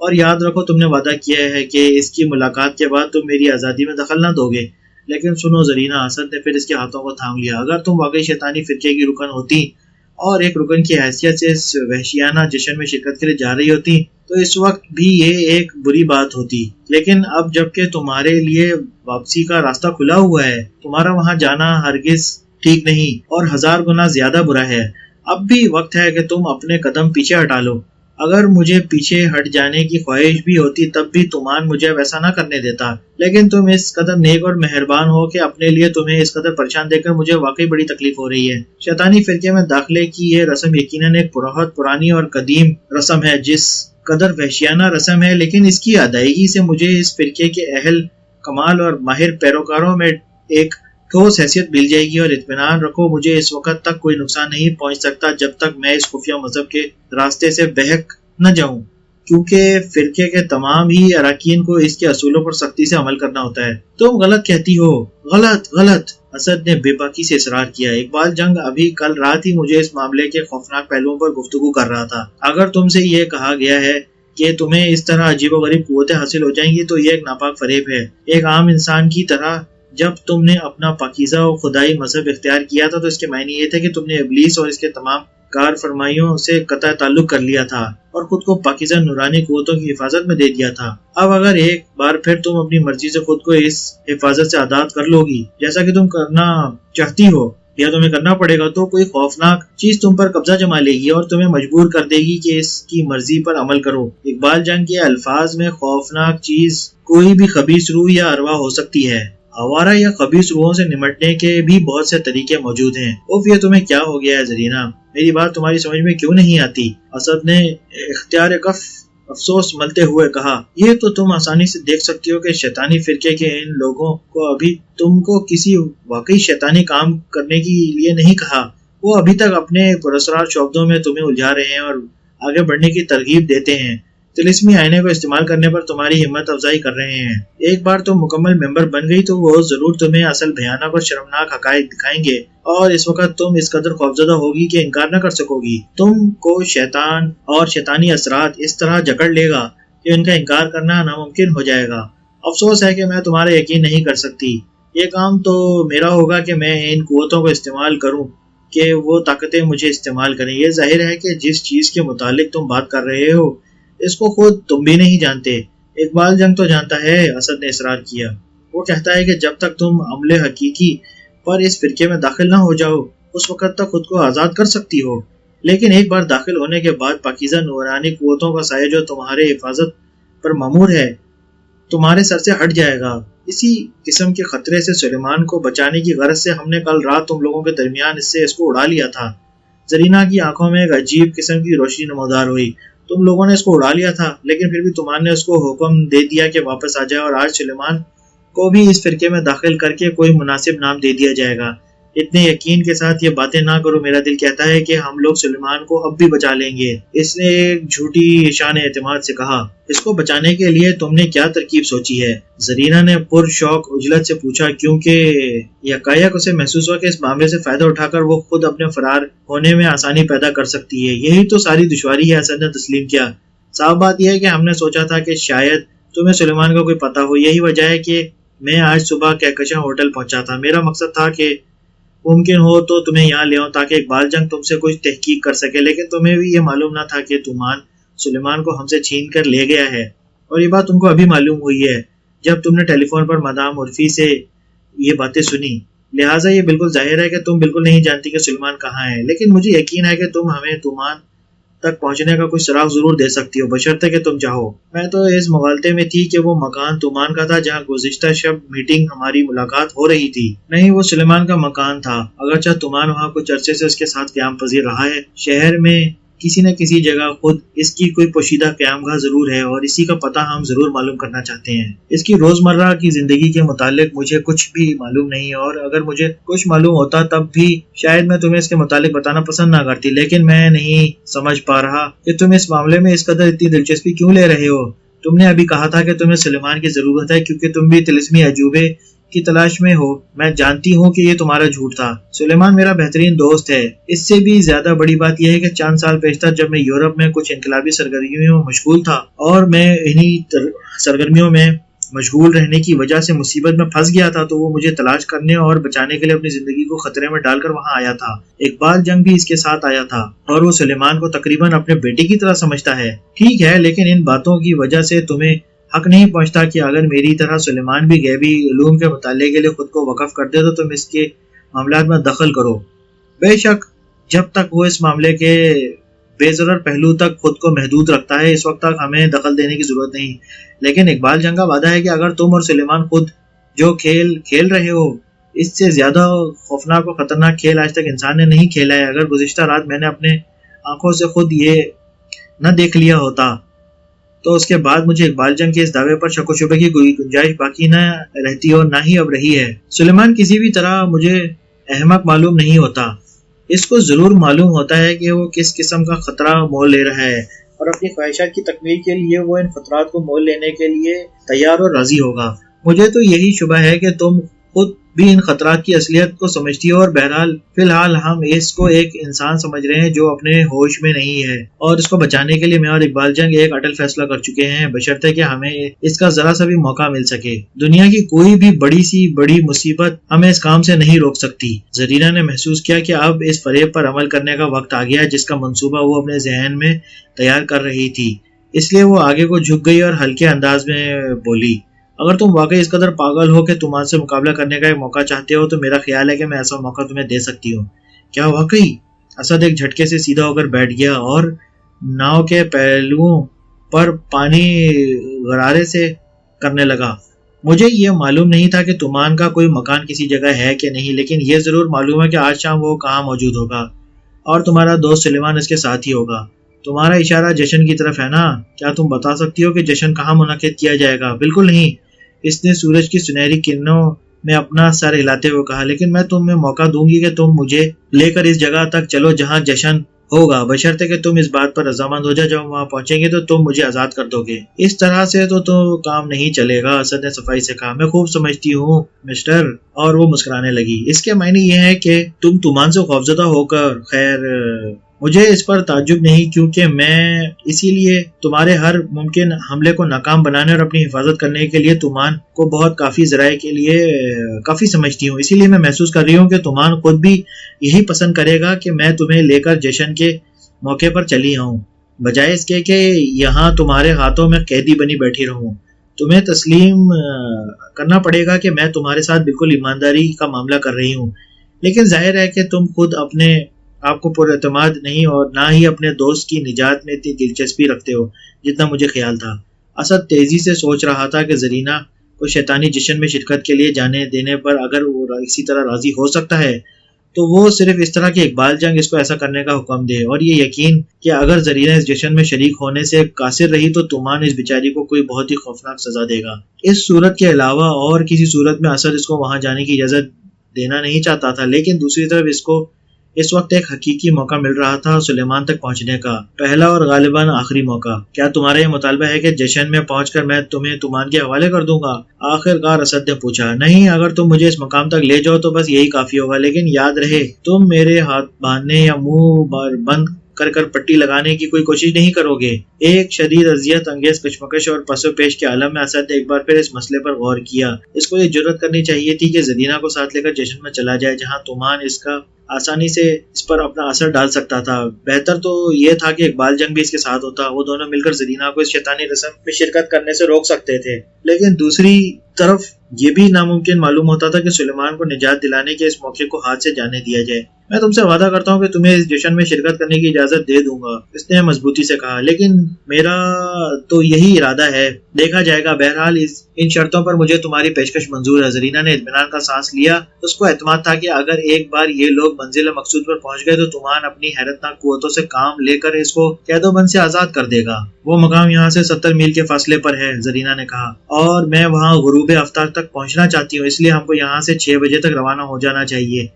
اور یاد رکھو تم نے وعدہ کیا ہے کہ اس کی ملاقات کے بعد تم میری آزادی میں دخل نہ دو گے۔ لیکن سنو زرینہ، اسد نے پھر اس کے ہاتھوں کو تھام لیا، اگر تم واقعی شیطانی فرقے کی رکن ہوتی اور ایک رکن کی حیثیت سے اس وحشیانہ جشن میں شرکت کے لیے جا رہی ہوتی تو اس وقت بھی یہ ایک بری بات ہوتی، لیکن اب جبکہ تمہارے لیے واپسی کا راستہ کھلا ہوا ہے، تمہارا وہاں جانا ہرگز ٹھیک نہیں اور 1000 گنا زیادہ برا ہے۔ اب بھی وقت ہے کہ تم اپنے قدم پیچھے ہٹا لو۔ اگر مجھے پیچھے ہٹ جانے کی خواہش بھی ہوتی تب بھی تمان مجھے ویسا نہ کرنے دیتا، لیکن تم اس قدر نیک اور مہربان ہو کہ اپنے لیے تمہیں اس قدر پریشان دیکھ کر مجھے واقعی بڑی تکلیف ہو رہی ہے۔ شیطانی فرقے میں داخلے کی یہ رسم یقیناً ایک بہت پرانی اور قدیم رسم ہے، جس قدر وحشیانہ رسم ہے، لیکن اس کی ادائیگی سے مجھے اس فرقے کے اہل کمال اور ماہر پیروکاروں میں ایک ٹھوس حیثیت مل جائے گی، اور اطمینان رکھو مجھے اس وقت تک کوئی نقصان نہیں پہنچ سکتا جب تک میں اس خفیہ مذہب کے راستے سے بہک نہ جاؤں، کیونکہ فرقے کے تمام ہی اراکین کو اس کے اصولوں پر سختی سے عمل کرنا ہوتا ہے۔ تم غلط کہتی ہو، غلط، اسد نے بے باکی سے اصرار کیا۔ اقبال جنگ ابھی کل رات ہی مجھے اس معاملے کے خوفناک پہلوؤں پر گفتگو کر رہا تھا۔ اگر تم سے یہ کہا گیا ہے کہ تمہیں اس طرح عجیب و غریب قوتیں حاصل ہو جائیں گی تو یہ ایک ناپاک فریب ہے۔ ایک عام انسان کی طرح جب تم نے اپنا پاکیزہ و خدائی مذہب اختیار کیا تھا تو اس کے معنی یہ تھے کہ تم نے ابلیس اور اس کے تمام کار فرمائیوں سے قطع تعلق کر لیا تھا اور خود کو پاکیزہ نورانی قوتوں کی حفاظت میں دے دیا تھا۔ اب اگر ایک بار پھر تم اپنی مرضی سے خود کو اس حفاظت سے آزاد کر لو گی جیسا کہ تم کرنا چاہتی ہو یا تمہیں کرنا پڑے گا، تو کوئی خوفناک چیز تم پر قبضہ جما لے گی اور تمہیں مجبور کر دے گی کہ اس کی مرضی پر عمل کرو۔ اقبال جنگ کے الفاظ میں خوفناک چیز کوئی بھی خبیث روح یا ارواح ہو سکتی ہے۔ آوارہ یا خبیث روحوں سے نمٹنے کے بھی بہت سے طریقے موجود ہیں۔ یہ تمہیں کیا ہو گیا ہے زرینہ؟ میری بات تمہاری سمجھ میں کیوں نہیں آتی؟ اسد نے اختیار کف افسوس ملتے ہوئے کہا، یہ تو تم آسانی سے دیکھ سکتی ہو کہ شیطانی فرقے کے ان لوگوں کو ابھی تم کو کسی واقعی شیطانی کام کرنے کے لیے نہیں کہا۔ وہ ابھی تک اپنے پراسرار شعبدوں میں تمہیں الجھا رہے ہیں اور آگے بڑھنے کی ترغیب دیتے ہیں، طلسمی آئینے کو استعمال کرنے پر تمہاری ہمت افزائی کر رہے ہیں۔ ایک بار تم مکمل ممبر بن گئی تو وہ ضرور تمہیں اصل بھیانک اور شرمناک حقائق دکھائیں گے، اور اس وقت تم اس قدر خوفزدہ ہوگی کہ انکار نہ کر سکو گی۔ تم کو شیطان اور شیطانی اثرات اس طرح جکڑ لے گا کہ ان کا انکار کرنا ناممکن ہو جائے گا۔ افسوس ہے کہ میں تمہارا یقین نہیں کر سکتی۔ یہ کام تو میرا ہوگا کہ میں ان قوتوں کو استعمال کروں کہ وہ طاقتیں مجھے استعمال کریں۔ یہ ظاہر ہے کہ جس چیز کے متعلق تم بات کر رہے ہو اس کو خود تم بھی نہیں جانتے۔ اقبال جنگ تو جانتا ہے، اسد نے اصرار کیا۔ وہ کہتا ہے کہ جب تک تم عمل حقیقی پر اس فرقے میں داخل نہ ہو جاؤ اس وقت تک خود کو آزاد کر سکتی ہو، لیکن ایک بار داخل ہونے کے بعد پاکیزہ نورانی قوتوں کا سایہ جو تمہارے حفاظت پر مامور ہے تمہارے سر سے ہٹ جائے گا۔ اسی قسم کے خطرے سے سلیمان کو بچانے کی غرض سے ہم نے کل رات تم لوگوں کے درمیان اس کو اڑا لیا تھا۔ زرینہ کی آنکھوں میں ایک عجیب قسم کی روشنی نمودار ہوئی۔ تم لوگوں نے اس کو اڑا لیا تھا، لیکن پھر بھی تمہارے نے اس کو حکم دے دیا کہ واپس آ جائے، اور آج سلیمان کو بھی اس فرقے میں داخل کر کے کوئی مناسب نام دے دیا جائے گا۔ اتنے یقین کے ساتھ یہ باتیں نہ کرو، میرا دل کہتا ہے کہ ہم لوگ سلیمان کو اب بھی بچا لیں گے، اس نے ایک جھوٹی شان اعتماد سے کہا۔ اس کو بچانے کے لیے تم نے کیا ترکیب سوچی ہے؟ زرینہ نے پر شوق عجلت سے پوچھا، کیونکہ یکایک اسے محسوس ہوا کہ اس معاملے سے فائدہ اٹھا کر وہ خود اپنے فرار ہونے میں آسانی پیدا کر سکتی ہے۔ یہی تو ساری دشواری ہے، اسد نے تسلیم کیا۔ صاف بات یہ ہے کہ ہم نے سوچا تھا کہ شاید تمہیں سلیمان کا کوئی پتہ ہو، یہی وجہ ہے کہ میں آج صبح کہکشاں ہوٹل پہنچا تھا۔ میرا مقصد تھا کہ ممکن ہو تو تمہیں یہاں لے آؤں تاکہ اقبال جنگ تم سے کچھ تحقیق کر سکے، لیکن تمہیں بھی یہ معلوم نہ تھا کہ تمان سلیمان کو ہم سے چھین کر لے گیا ہے، اور یہ بات تم کو ابھی معلوم ہوئی ہے جب تم نے ٹیلی فون پر مدام عرفی سے یہ باتیں سنی۔ لہٰذا یہ بالکل ظاہر ہے کہ تم بالکل نہیں جانتی کہ سلیمان کہاں ہے، لیکن مجھے یقین ہے کہ تم ہمیں تمان تک پہنچنے کا کوئی سراغ ضرور دے سکتی ہو، بشرطے کہ تم چاہو۔ میں تو اس مغالطے میں تھی کہ وہ مکان تمان کا تھا جہاں گزشتہ شب میٹنگ ہماری ملاقات ہو رہی تھی۔ نہیں، وہ سلیمان کا مکان تھا، اگرچہ تمان وہاں کچھ عرصے سے اس کے ساتھ قیام پذیر رہا ہے۔ شہر میں کسی نہ کسی جگہ خود اس کی کوئی پوشیدہ قیام گاہ ضرور ہے، اور اسی کا پتہ ہم ضرور معلوم کرنا چاہتے ہیں۔ اس کی روزمرہ کی زندگی کے متعلق مجھے کچھ بھی معلوم نہیں، اور اگر مجھے کچھ معلوم ہوتا تب بھی شاید میں تمہیں اس کے متعلق بتانا پسند نہ کرتی، لیکن میں نہیں سمجھ پا رہا کہ تم اس معاملے میں اس قدر اتنی دلچسپی کیوں لے رہے ہو۔ تم نے ابھی کہا تھا کہ تمہیں سلیمان کی ضرورت ہے کیونکہ تم بھی طلسمی عجوبے کی تلاش میں ہو۔ میں جانتی ہوں کہ یہ تمہارا جھوٹ تھا۔ سلیمان میرا بہترین دوست ہے۔ اس سے بھی زیادہ بڑی بات یہ ہے کہ چند سال پیشتر جب میں یورپ میں کچھ انقلابی سرگرمیوں میں مشغول تھا اور میں انہی سرگرمیوں میں مشغول رہنے کی وجہ سے مصیبت میں پھنس گیا تھا، تو وہ مجھے تلاش کرنے اور بچانے کے لیے اپنی زندگی کو خطرے میں ڈال کر وہاں آیا تھا۔ اقبال جنگ بھی اس کے ساتھ آیا تھا، اور وہ سلیمان کو تقریباً اپنے بیٹے کی طرح سمجھتا ہے۔ ٹھیک ہے، لیکن ان باتوں کی وجہ سے تمہیں حق نہیں پہنچتا کہ اگر میری طرح سلیمان بھی غیبی علوم کے مطالعے کے لیے خود کو وقف کر دے تو تم اس کے معاملات میں دخل کرو۔ بے شک جب تک وہ اس معاملے کے بے ضرر پہلو تک خود کو محدود رکھتا ہے، اس وقت تک ہمیں دخل دینے کی ضرورت نہیں۔ لیکن اقبال جنگ کا وعدہ ہے کہ اگر تم اور سلیمان خود جو کھیل کھیل رہے ہو، اس سے زیادہ خوفناک اور خطرناک کھیل آج تک انسان نے نہیں کھیلا ہے۔ اگر گزشتہ رات میں نے اپنے آنکھوں سے خود یہ نہ دیکھ لیا ہوتا تو اس کے بعد مجھے اقبال جنگ کے اس دعوے پر شک و شبے کی کوئی گنجائش باقی نہ رہتی، اور نہ ہی اب رہی ہے۔ سلیمان کسی بھی طرح مجھے احمق معلوم نہیں ہوتا۔ اس کو ضرور معلوم ہوتا ہے کہ وہ کس قسم کا خطرہ مول لے رہا ہے، اور اپنی خواہشات کی تکمیل کے لیے وہ ان خطرات کو مول لینے کے لیے تیار اور راضی ہوگا۔ مجھے تو یہی شبہ ہے کہ تم خود بھی ان خطرات کی اصلیت کو سمجھتی ہو، اور بہرحال فی الحال ہم اس کو ایک انسان سمجھ رہے ہیں جو اپنے ہوش میں نہیں ہے، اور اس کو بچانے کے لیے میں اور اقبال جنگ ایک اٹل فیصلہ کر چکے ہیں، بشرطے کہ ہمیں اس کا ذرا سا بھی موقع مل سکے۔ دنیا کی کوئی بھی بڑی سی بڑی مصیبت ہمیں اس کام سے نہیں روک سکتی۔ زرینہ نے محسوس کیا کہ اب اس فریب پر عمل کرنے کا وقت آ گیا جس کا منصوبہ وہ اپنے ذہن میں تیار کر رہی تھی، اس لیے وہ آگے کو جھک گئی اور ہلکے انداز میں بولی، اگر تم واقعی اس قدر پاگل ہو کہ تم آج سے مقابلہ کرنے کا ایک موقع چاہتے ہو تو میرا خیال ہے کہ میں ایسا موقع تمہیں دے سکتی ہوں۔ کیا واقعی؟ اسد ایک جھٹکے سے سیدھا ہو کر بیٹھ گیا اور ناؤ کے پہلوؤں پر پانی غرارے سے کرنے لگا۔ مجھے یہ معلوم نہیں تھا کہ تمان کا کوئی مکان کسی جگہ ہے کہ نہیں، لیکن یہ ضرور معلوم ہے کہ آج شام وہ کہاں موجود ہوگا، اور تمہارا دوست سلیمان اس کے ساتھ ہی ہوگا۔ تمہارا اشارہ جشن کی طرف ہے نا؟ کیا تم بتا سکتی ہو کہ جشن کہاں منعقد کیا جائے گا؟ بالکل نہیں، اس نے سورج کی سنہری کرنوں میں اپنا سر ہلاتے ہوئے کہا، لیکن میں تمہیں موقع دوں گی کہ تم مجھے لے کر اس جگہ تک چلو جہاں جشن ہوگا، بشرطے کہ تم اس بات پر رضامند ہو جاؤ جب وہاں پہنچیں گے تو تم مجھے آزاد کر دو گے۔ اس طرح سے تو کام نہیں چلے گا، اسد نے صفائی سے کہا۔ میں خوب سمجھتی ہوں مسٹر، اور وہ مسکرانے لگی۔ اس کے معنی یہ ہے کہ تم تمان سے خوفزدہ ہو کر، خیر مجھے اس پر تعجب نہیں، کیونکہ میں اسی لیے تمہارے ہر ممکن حملے کو ناکام بنانے اور اپنی حفاظت کرنے کے لیے تمان کو بہت کافی ذرائع کے لیے کافی سمجھتی ہوں۔ اسی لیے میں محسوس کر رہی ہوں کہ تمان خود بھی یہی پسند کرے گا کہ میں تمہیں لے کر جشن کے موقع پر چلی آؤں، بجائے اس کے کہ یہاں تمہارے ہاتھوں میں قیدی بنی بیٹھی رہوں۔ تمہیں تسلیم کرنا پڑے گا کہ میں تمہارے ساتھ بالکل ایمانداری کا معاملہ کر رہی ہوں، لیکن ظاہر ہے کہ تم خود اپنے آپ کو پر اعتماد نہیں اور نہ ہی اپنے دوست کی نجات میں اتنی دلچسپی رکھتے ہو جتنا مجھے خیال تھا۔ اسد تیزی سے سوچ رہا تھا کہ زرینہ کو شیطانی جشن میں شرکت کے لیے جانے دینے پر اگر وہ اسی طرح راضی ہو سکتا ہے تو وہ صرف اس طرح کہ اقبال جنگ اس کو ایسا کرنے کا حکم دے، اور یہ یقین کہ اگر زرینہ اس جشن میں شریک ہونے سے قاصر رہی تو تمان اس بیچاری کو کوئی بہت ہی خوفناک سزا دے گا۔ اس صورت کے علاوہ اور کسی صورت میں اسد اس کو وہاں جانے کی اجازت دینا نہیں چاہتا تھا، لیکن دوسری طرف اس کو اس وقت ایک حقیقی موقع مل رہا تھا سلیمان تک پہنچنے کا، پہلا اور غالباً آخری موقع۔ کیا تمہارا یہ مطالبہ ہے کہ جشن میں پہنچ کر میں تمہیں تمان کے حوالے کر دوں گا؟ آخر کار اسد نے پوچھا۔ نہیں، اگر تم مجھے اس مقام تک لے جاؤ تو بس یہی کافی ہوگا، لیکن یاد رہے تم میرے ہاتھ باندھنے یا منہ بند کر پٹی لگانے کی کوئی کوشش نہیں کرو گے۔ ایک شدید اذیت انگیز کشمکش اور پس و پیش کے عالم میں اسد نے ایک بار پھر اس مسئلے پر غور کیا۔ اس کو یہ جرأت کرنی چاہیے تھی کہ زرینہ کو ساتھ لے کر جشن میں چلا جائے، جہاں تمان اس کا آسانی سے اس پر اپنا اثر ڈال سکتا تھا۔ بہتر تو یہ تھا کہ اقبال جنگ بھی اس کے ساتھ ہوتا، وہ دونوں مل کر زرینہ کو اس شیطانی رسم میں شرکت کرنے سے روک سکتے تھے، لیکن دوسری طرف یہ بھی ناممکن معلوم ہوتا تھا کہ سلیمان کو نجات دلانے کے اس موقع کو ہاتھ سے جانے دیا جائے۔ میں تم سے وعدہ کرتا ہوں کہ تمہیں اس جشن میں شرکت کرنے کی اجازت دے دوں گا، اس نے مضبوطی سے کہا، لیکن میرا تو یہی ارادہ ہے، دیکھا جائے گا۔ بہرحال ان شرطوں پر مجھے تمہاری پیشکش منظور ہے۔ زرینہ نے اطمینان کا سانس لیا۔ اس کو اعتماد تھا کہ اگر ایک بار یہ لوگ منزل مقصود پر پہنچ گئے تو تمان اپنی حیرتناک قوتوں سے کام لے کر اس کو قید و بند سے آزاد کر دے گا۔ وہ مقام یہاں سے 70 میل کے فاصلے پر ہے، زرینہ نے کہا، اور میں وہاں غروب آفتاب تک پہنچنا چاہتی ہوں، اس لیے ہم کو یہاں سے 6 بجے تک روانہ ہو جانا چاہیے۔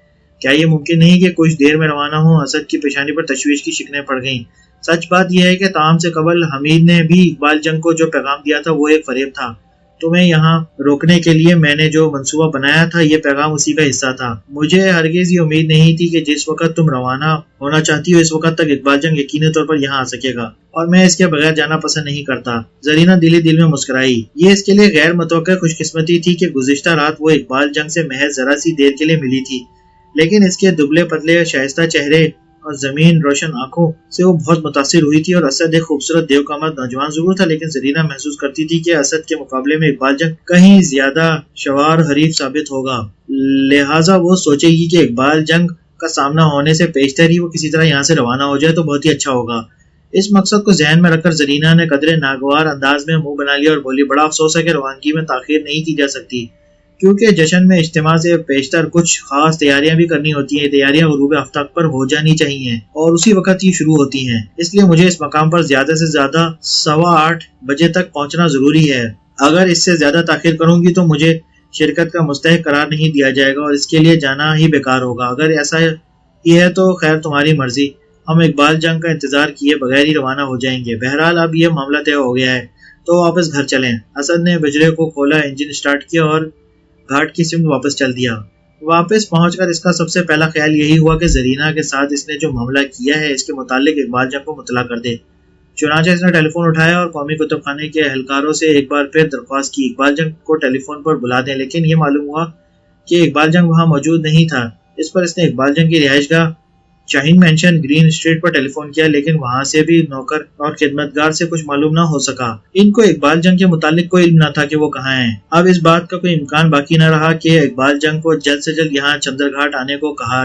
کیا یہ ممکن نہیں کہ کچھ دیر میں روانہ ہوں؟ اسد کی پیشانی پر تشویش کی شکنیں پڑ گئیں۔ سچ بات یہ ہے کہ طعام سے قبل حمید نے بھی اقبال جنگ کو جو پیغام دیا تھا وہ ایک فریب تھا۔ تمہیں یہاں روکنے کے لیے میں نے جو منصوبہ بنایا تھا یہ پیغام اسی کا حصہ تھا۔ مجھے ہرگز یہ امید نہیں تھی کہ جس وقت تم روانہ ہونا چاہتی ہو اس وقت تک اقبال جنگ یقینی طور پر یہاں آ سکے گا، اور میں اس کے بغیر جانا پسند نہیں کرتا۔ زرینہ دل ہی دل میں مسکرائی۔ یہ اس کے لیے غیر متوقع خوش قسمتی تھی کہ گزشتہ رات وہ اقبال جنگ سے محض ذرا سی دیر کے لیے ملی تھی، لیکن اس کے دبلے پتلے شائستہ چہرے اور زمین روشن آنکھوں سے وہ بہت متاثر ہوئی تھی۔ اور اسد ایک خوبصورت دیو قامت نوجوان ضرور تھا، لیکن زرینہ محسوس کرتی تھی کہ اسد کے مقابلے میں اقبال جنگ کہیں زیادہ شوار حریف ثابت ہوگا، لہٰذا وہ سوچے گی کہ اقبال جنگ کا سامنا ہونے سے پیشتر ہی وہ کسی طرح یہاں سے روانہ ہو جائے تو بہت ہی اچھا ہوگا۔ اس مقصد کو ذہن میں رکھ کر زرینہ نے قدرے ناگوار انداز میں منہ بنا لیا اور بولی، بڑا افسوس ہے کہ روانگی میں تاخیر نہیں کی جا سکتی، کیونکہ جشن میں اجتماع سے پیشتر کچھ خاص تیاریاں بھی کرنی ہوتی ہیں۔ تیاریاں غروب آفتاب پر ہو جانی چاہیے اور اسی وقت ہی شروع ہوتی ہیں، اس لیے مجھے اس مقام پر زیادہ سے زیادہ 8:15 بجے تک پہنچنا ضروری ہے۔ اگر اس سے زیادہ تاخیر کروں گی تو مجھے شرکت کا مستحق قرار نہیں دیا جائے گا اور اس کے لیے جانا ہی بیکار ہوگا۔ اگر ایسا ہی ہے تو خیر تمہاری مرضی، ہم اقبال جنگ کا انتظار کیے بغیر ہی روانہ ہو جائیں گے۔ بہرحال اب یہ معاملہ طے ہو گیا ہے تو واپس گھر چلیں۔ اسد نے بجرے کو کھولا، انجن سٹارٹ کیا اور گھاٹ کی سمت واپس چل دیا۔ واپس پہنچ کر اس کا سب سے پہلا خیال یہی ہوا کہ زرینہ کے ساتھ اس نے جو معاملہ کیا ہے اس کے متعلق اقبال جنگ کو مطلع کر دے۔ چنانچہ اس نے ٹیلی فون اٹھایا اور قومی کتب خانے کے اہلکاروں سے ایک بار پھر درخواست کی اقبال جنگ کو ٹیلی فون پر بلا دیں، لیکن یہ معلوم ہوا کہ اقبال جنگ وہاں موجود نہیں تھا۔ اس پر اس نے اقبال جنگ کی رہائش گاہ شاہین مینشن گرین اسٹریٹ پر ٹیلی فون کیا، لیکن وہاں سے بھی نوکر اور خدمتگار سے کچھ معلوم نہ ہو سکا۔ ان کو اقبال جنگ کے متعلق کوئی علم نہ تھا کہ وہ کہاں ہیں۔ اب اس بات کا کوئی امکان باقی نہ رہا کہ اقبال جنگ کو جلد سے جلد یہاں چندر گھاٹ آنے کو کہا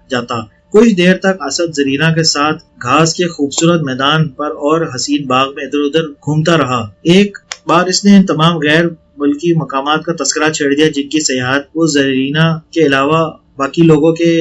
جاتا۔ کچھ دیر تک اسد زرینہ کے ساتھ گھاس کے خوبصورت میدان پر اور حسین باغ میں ادھر ادھر گھومتا رہا۔ ایک بار اس نے ان تمام غیر ملکی مقامات کا تذکرہ چھیڑ دیا جن کی سیاحت وہ زرینہ کے علاوہ باقی لوگوں کے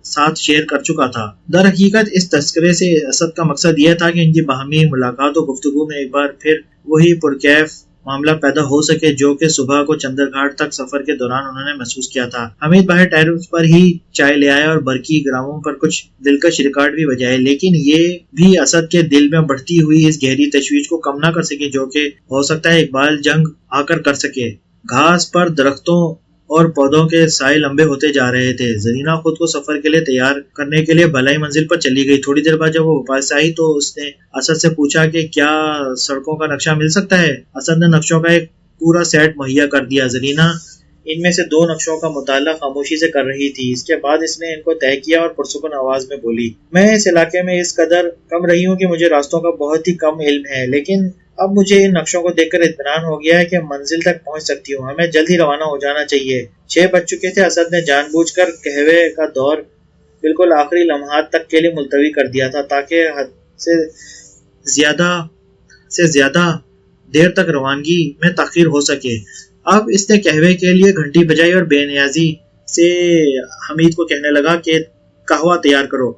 ساتھ شیئر کر چکا تھا۔ در حقیقت اس تذکرے سے اسد کا مقصد یہ تھا کہ ان کی باہمی ملاقات و گفتگو میں ایک بار پھر وہی پرکیف معاملہ پیدا ہو سکے جو کہ صبح کو چندر گھاٹ تک سفر کے دوران انہوں نے محسوس کیا تھا۔ حمید باہر ٹائرز پر ہی چائے لے آیا اور برقی گراموں پر کچھ دلکش ریکارڈ بھی بجائے، لیکن یہ بھی اسد کے دل میں بڑھتی ہوئی اس گہری تشویش کو کم نہ کر سکے جو کہ ہو سکتا ہے اقبال جنگ آ کر سکے۔ گھاس پر درختوں اور پودوں کے سائے لمبے ہوتے جا رہے تھے۔ زرینہ خود کو سفر کے لیے تیار کرنے کے لیے بھلائی منزل پر چلی گئی۔ تھوڑی دیر بعد جب وہ واپس آئی تو اس نے اسد سے پوچھا کہ کیا سڑکوں کا نقشہ مل سکتا ہے۔ اسد نے نقشوں کا ایک پورا سیٹ مہیا کر دیا۔ زرینہ ان میں سے 2 نقشوں کا مطالعہ خاموشی سے کر رہی تھی۔ اس کے بعد اس نے ان کو طے کیا اور پرسکون آواز میں بولی، میں اس علاقے میں اس قدر کم رہی ہوں کہ مجھے راستوں کا بہت ہی کم علم ہے، لیکن اب مجھے ان نقشوں کو دیکھ کر اطمینان ہو گیا ہے کہ منزل تک پہنچ سکتی ہوں۔ ہمیں جلد ہی روانہ ہو جانا چاہیے۔ 6 بج چکے تھے۔ اسد نے جان بوجھ کر قہوے کا دور بالکل آخری لمحات تک کے لیے ملتوی کر دیا تھا تاکہ حد سے زیادہ دیر تک روانگی میں تاخیر ہو سکے۔ اب اس نے قہوے کے لیے گھنٹی بجائی اور بے نیازی سے حمید کو کہنے لگا کہ قہوہ تیار کرو۔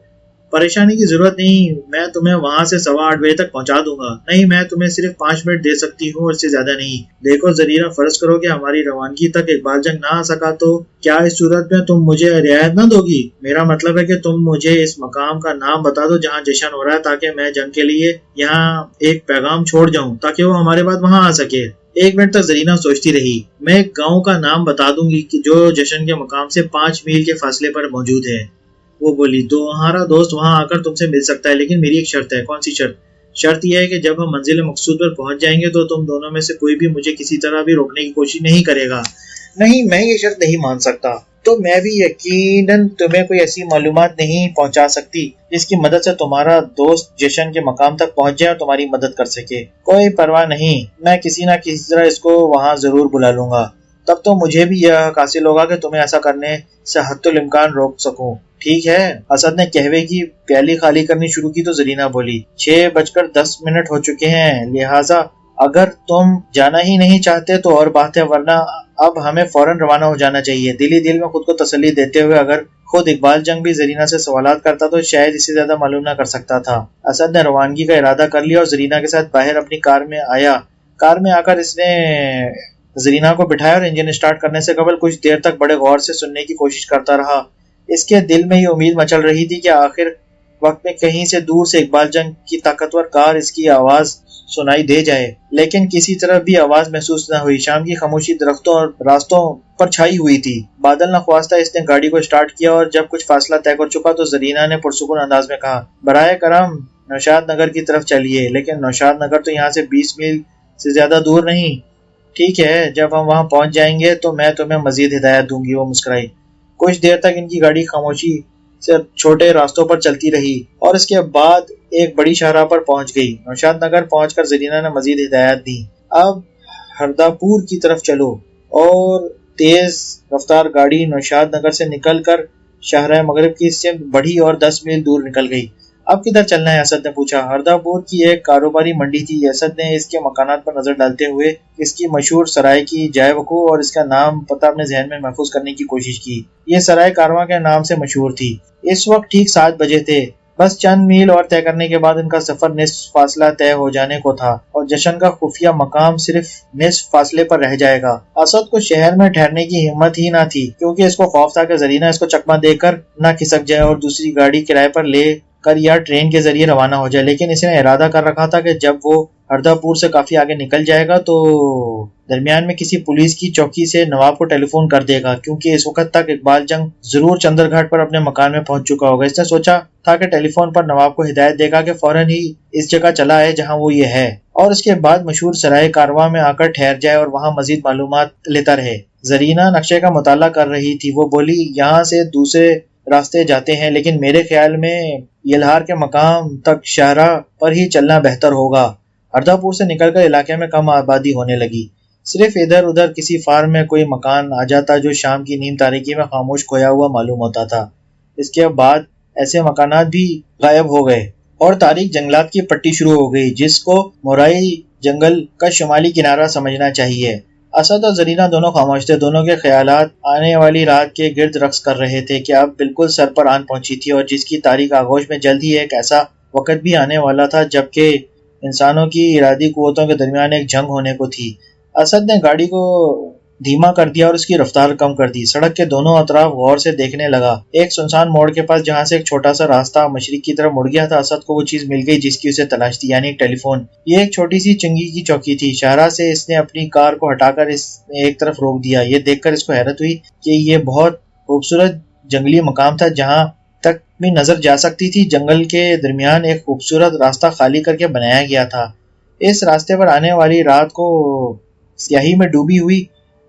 پریشانی کی ضرورت نہیں، میں تمہیں وہاں سے 8:15 بجے تک پہنچا دوں گا۔ نہیں، میں تمہیں صرف 5 منٹ دے سکتی ہوں اور اس سے زیادہ نہیں۔ دیکھو زرینہ، فرض کرو کہ ہماری روانگی تک اقبال جنگ نہ آ سکا تو کیا اس صورت میں تم مجھے رعایت نہ دو گی؟ میرا مطلب ہے کہ تم مجھے اس مقام کا نام بتا دو جہاں جشن ہو رہا ہے، تاکہ میں جنگ کے لیے یہاں ایک پیغام چھوڑ جاؤں تاکہ وہ ہمارے بعد وہاں آ سکے۔ 1 منٹ تک زرینہ سوچتی رہی۔ میں ایک گاؤں کا نام بتا دوں گی جو جشن کے مقام سے 5 میل کے فاصلے پر موجود ہے۔ وہ بولی، تمہارا دوست وہاں آ کر تم سے مل سکتا ہے، لیکن میری ایک شرط ہے۔ کون سی شرط؟ شرط یہ ہے کہ جب ہم منزل مقصود پر پہنچ جائیں گے تو تم دونوں میں سے کوئی بھی مجھے کسی طرح بھی روکنے کی کوشش نہیں کرے گا۔ نہیں، میں یہ شرط نہیں مان سکتا۔ تو میں بھی یقیناً تمہیں کوئی ایسی معلومات نہیں پہنچا سکتی جس کی مدد سے تمہارا دوست جشن کے مقام تک پہنچ جائے اور تمہاری مدد کر سکے۔ کوئی پرواہ نہیں، میں کسی نہ کسی طرح اس کو وہاں ضرور بلا لوں گا۔ تب تو مجھے بھی یہ حق حاصل ہوگا کہ تمہیں ایسا کرنے سے حتی الامکان روک سکوں۔ ٹھیک ہے۔ اسد نے قہوے کی پیالی خالی کرنی شروع کی تو زرینہ بولی، 6:10 ہو چکے ہیں، لہٰذا اگر تم جانا ہی نہیں چاہتے تو اور بات ہے، ورنہ اب ہمیں فوراً روانہ ہو جانا چاہیے۔ دل میں خود کو تسلی دیتے ہوئے اگر خود اقبال جنگ بھی زرینہ سے سوالات کرتا تو شاید اس سے زیادہ معلوم نہ کر سکتا تھا۔ اسد نے روانگی کا ارادہ کر لیا اور زرینہ کے ساتھ باہر اپنی کار میں آیا۔ کار میں آ کر اس نے زرینہ کو بٹھایا اور انجن اسٹارٹ کرنے سے قبل کچھ دیر تک بڑے غور سے سننے کی کوشش کرتا رہا۔ اس کے دل میں یہ امید مچل رہی تھی کہ آخر وقت میں کہیں سے دور سے اقبال جنگ کی طاقتور کار اس کی آواز سنائی دے جائے، لیکن کسی طرح بھی آواز محسوس نہ ہوئی۔ شام کی خاموشی درختوں اور راستوں پر چھائی ہوئی تھی۔ بادل نخواستہ اس نے گاڑی کو اسٹارٹ کیا اور جب کچھ فاصلہ طے کر چکا تو زرینہ نے پرسکون انداز میں کہا، براہ کرم نوشاد نگر کی طرف چلیے۔ لیکن نوشاد نگر تو یہاں سے 20 میل سے زیادہ دور نہیں۔ ٹھیک ہے، جب ہم وہاں پہنچ جائیں گے تو میں تمہیں مزید ہدایت دوں گی۔ وہ مسکرائی۔ کچھ دیر تک ان کی گاڑی خاموشی سے چھوٹے راستوں پر چلتی رہی اور اس کے بعد ایک بڑی شاہراہ پر پہنچ گئی۔ نوشاد نگر پہنچ کر زرینہ نے مزید ہدایات دی، اب ہردا پور کی طرف چلو، اور تیز رفتار گاڑی نوشاد نگر سے نکل کر شاہراہ مغرب کی سمت بڑھی اور 10 میل دور نکل گئی۔ اب کدھر چلنا ہے؟ اسد نے پوچھا۔ ہردا پور کی ایک کاروباری منڈی تھی۔ اسد نے اس کے مکانات پر نظر ڈالتے ہوئے اس کی مشہور سرائے کی جائے وقوع اور اس کا نام پتہ اپنے ذہن میں محفوظ کرنے کی کوشش کی۔ یہ سرائے کارواں کے نام سے مشہور تھی۔ اس وقت ٹھیک 7 بجے تھے۔ بس چند میل اور طے کرنے کے بعد ان کا سفر نصف فاصلہ طے ہو جانے کو تھا اور جشن کا خفیہ مقام صرف نصف فاصلے پر رہ جائے گا۔ اسد کو شہر میں ٹھہرنے کی ہمت ہی نہ تھی، کیونکہ اس کو خوف تھا کہ زرینہ اس کو چکمہ دے کر نہ کھسک جائے اور دوسری گاڑی کرائے پر لے کر یا ٹرین کے ذریعے روانہ ہو جائے۔ لیکن اس نے ارادہ کر رکھا تھا کہ جب وہ ہردا پور سے کافی آگے نکل جائے گا تو درمیان میں کسی پولیس کی چوکی سے نواب کو ٹیلی فون کر دے گا، کیونکہ اس وقت تک اقبال جنگ ضرور چندر گھاٹ پر اپنے مکان میں پہنچ چکا ہوگا۔ اس نے سوچا تھا کہ ٹیلی فون پر نواب کو ہدایت دے گا کہ فوراً ہی اس جگہ چلا آئے جہاں وہ یہ ہے، اور اس کے بعد مشہور سرائے کارواں میں آ کر ٹھہر جائے اور وہاں مزید معلومات لیتا رہے۔ زرینہ نقشے کا مطالعہ کر رہی تھی۔ وہ بولی، یہاں سے دوسرے راستے جاتے ہیں، لیکن میرے خیال میں یلہار کے مقام تک شاہراہ پر ہی چلنا بہتر ہوگا۔ ہردا پور سے نکل کر علاقے میں کم آبادی ہونے لگی۔ صرف ادھر ادھر کسی فارم میں کوئی مکان آ جاتا جو شام کی نیم تاریکی میں خاموش کھویا ہوا معلوم ہوتا تھا۔ اس کے بعد ایسے مکانات بھی غائب ہو گئے اور تاریک جنگلات کی پٹی شروع ہو گئی، جس کو مورائی جنگل کا شمالی کنارہ سمجھنا چاہیے۔ اسد اور زرینہ دونوں خاموش تھے۔ دونوں کے خیالات آنے والی رات کے گرد رقص کر رہے تھے کہ اب بالکل سر پر آن پہنچی تھی اور جس کی تاریک آغوش میں جلد ہی ایک ایسا وقت بھی آنے والا تھا جبکہ انسانوں کی ارادی قوتوں کے درمیان ایک جنگ ہونے کو تھی۔ اسد نے گاڑی کو دھیما کر دیا اور اس کی رفتار کم کر دی۔ سڑک کے دونوں اطراف غور سے دیکھنے لگا۔ ایک سنسان موڑ کے پاس جہاں سے ایک چھوٹا سا راستہ مشرق کی طرف مڑ گیا تھا، اسد کو وہ چیز مل گئی جس کی اسے تلاش تھی، یعنی ایک ٹیلی فون۔ یہ ایک چھوٹی سی چنگی کی چوکی تھی۔ شاہراہ سے اس نے اپنی کار کو ہٹا کر اس نے ایک طرف روک دیا۔ یہ دیکھ کر اس کو حیرت ہوئی کہ یہ بہت خوبصورت جنگلی مقام تھا جہاں تک بھی نظر جا سکتی تھی جنگل کے درمیان ایک خوبصورت راستہ خالی کر کے بنایا گیا تھا۔ اس راستے پر آنے والی رات کو سیاہی میں ڈوبی ہوئی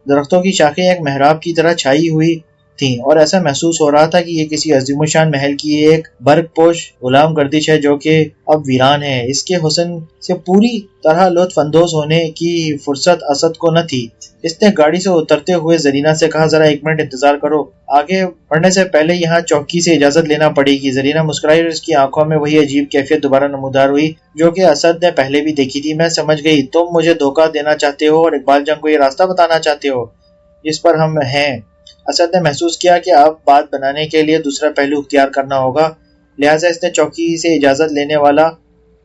درختوں کی شاخیں ایک محراب کی طرح چھائی ہوئی تھیں اور ایسا محسوس ہو رہا تھا کہ یہ کسی عظیم الشان محل کی ایک برگ پوش غلام گردش ہے جو کہ اب ویران ہے۔ اس کے حسن سے پوری طرح لطف اندوز ہونے کی فرصت اسد کو نہ تھی۔ اس نے گاڑی سے اترتے ہوئے زرینہ سے کہا، ذرا 1 منٹ انتظار کرو، آگے بڑھنے سے پہلے یہاں چوکی سے اجازت لینا پڑے گی۔ زرینہ مسکرائی اور اس کی آنکھوں میں وہی عجیب کیفیت دوبارہ نمودار ہوئی جو کہ اسد نے پہلے بھی دیکھی تھی۔ میں سمجھ گئی، تم مجھے دھوکہ دینا چاہتے ہو اور اقبال جنگ کو یہ راستہ بتانا چاہتے ہو جس پر ہم ہیں۔ اسد نے محسوس کیا کہ اب بات بنانے کے لیے دوسرا پہلو اختیار کرنا ہوگا، لہٰذا اس نے چوکی سے اجازت لینے والا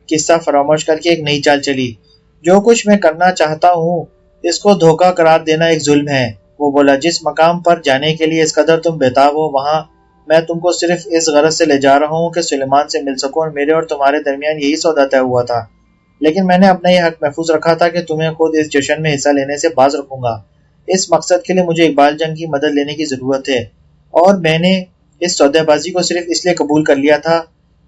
قصہ فراموش کر کے ایک نئی چال چلی۔ جو کچھ میں کرنا چاہتا ہوں اس کو دھوکہ قرار دینا ایک ظلم ہے، وہ بولا۔ جس مقام پر جانے کے لیے اس قدر تم بےتاب ہو، وہاں میں تم کو صرف اس غرض سے لے جا رہا ہوں کہ سلیمان سے مل سکوں، اور میرے اور تمہارے درمیان یہی سودا طے ہوا تھا، لیکن میں نے اپنا یہ حق محفوظ رکھا تھا کہ تمہیں خود اس جشن میں حصہ لینے سے باز رکھوں گا۔ اس مقصد کے لیے مجھے اقبال جنگ کی مدد لینے کی ضرورت ہے، اور میں نے اس سودے بازی کو صرف اس لیے قبول کر لیا تھا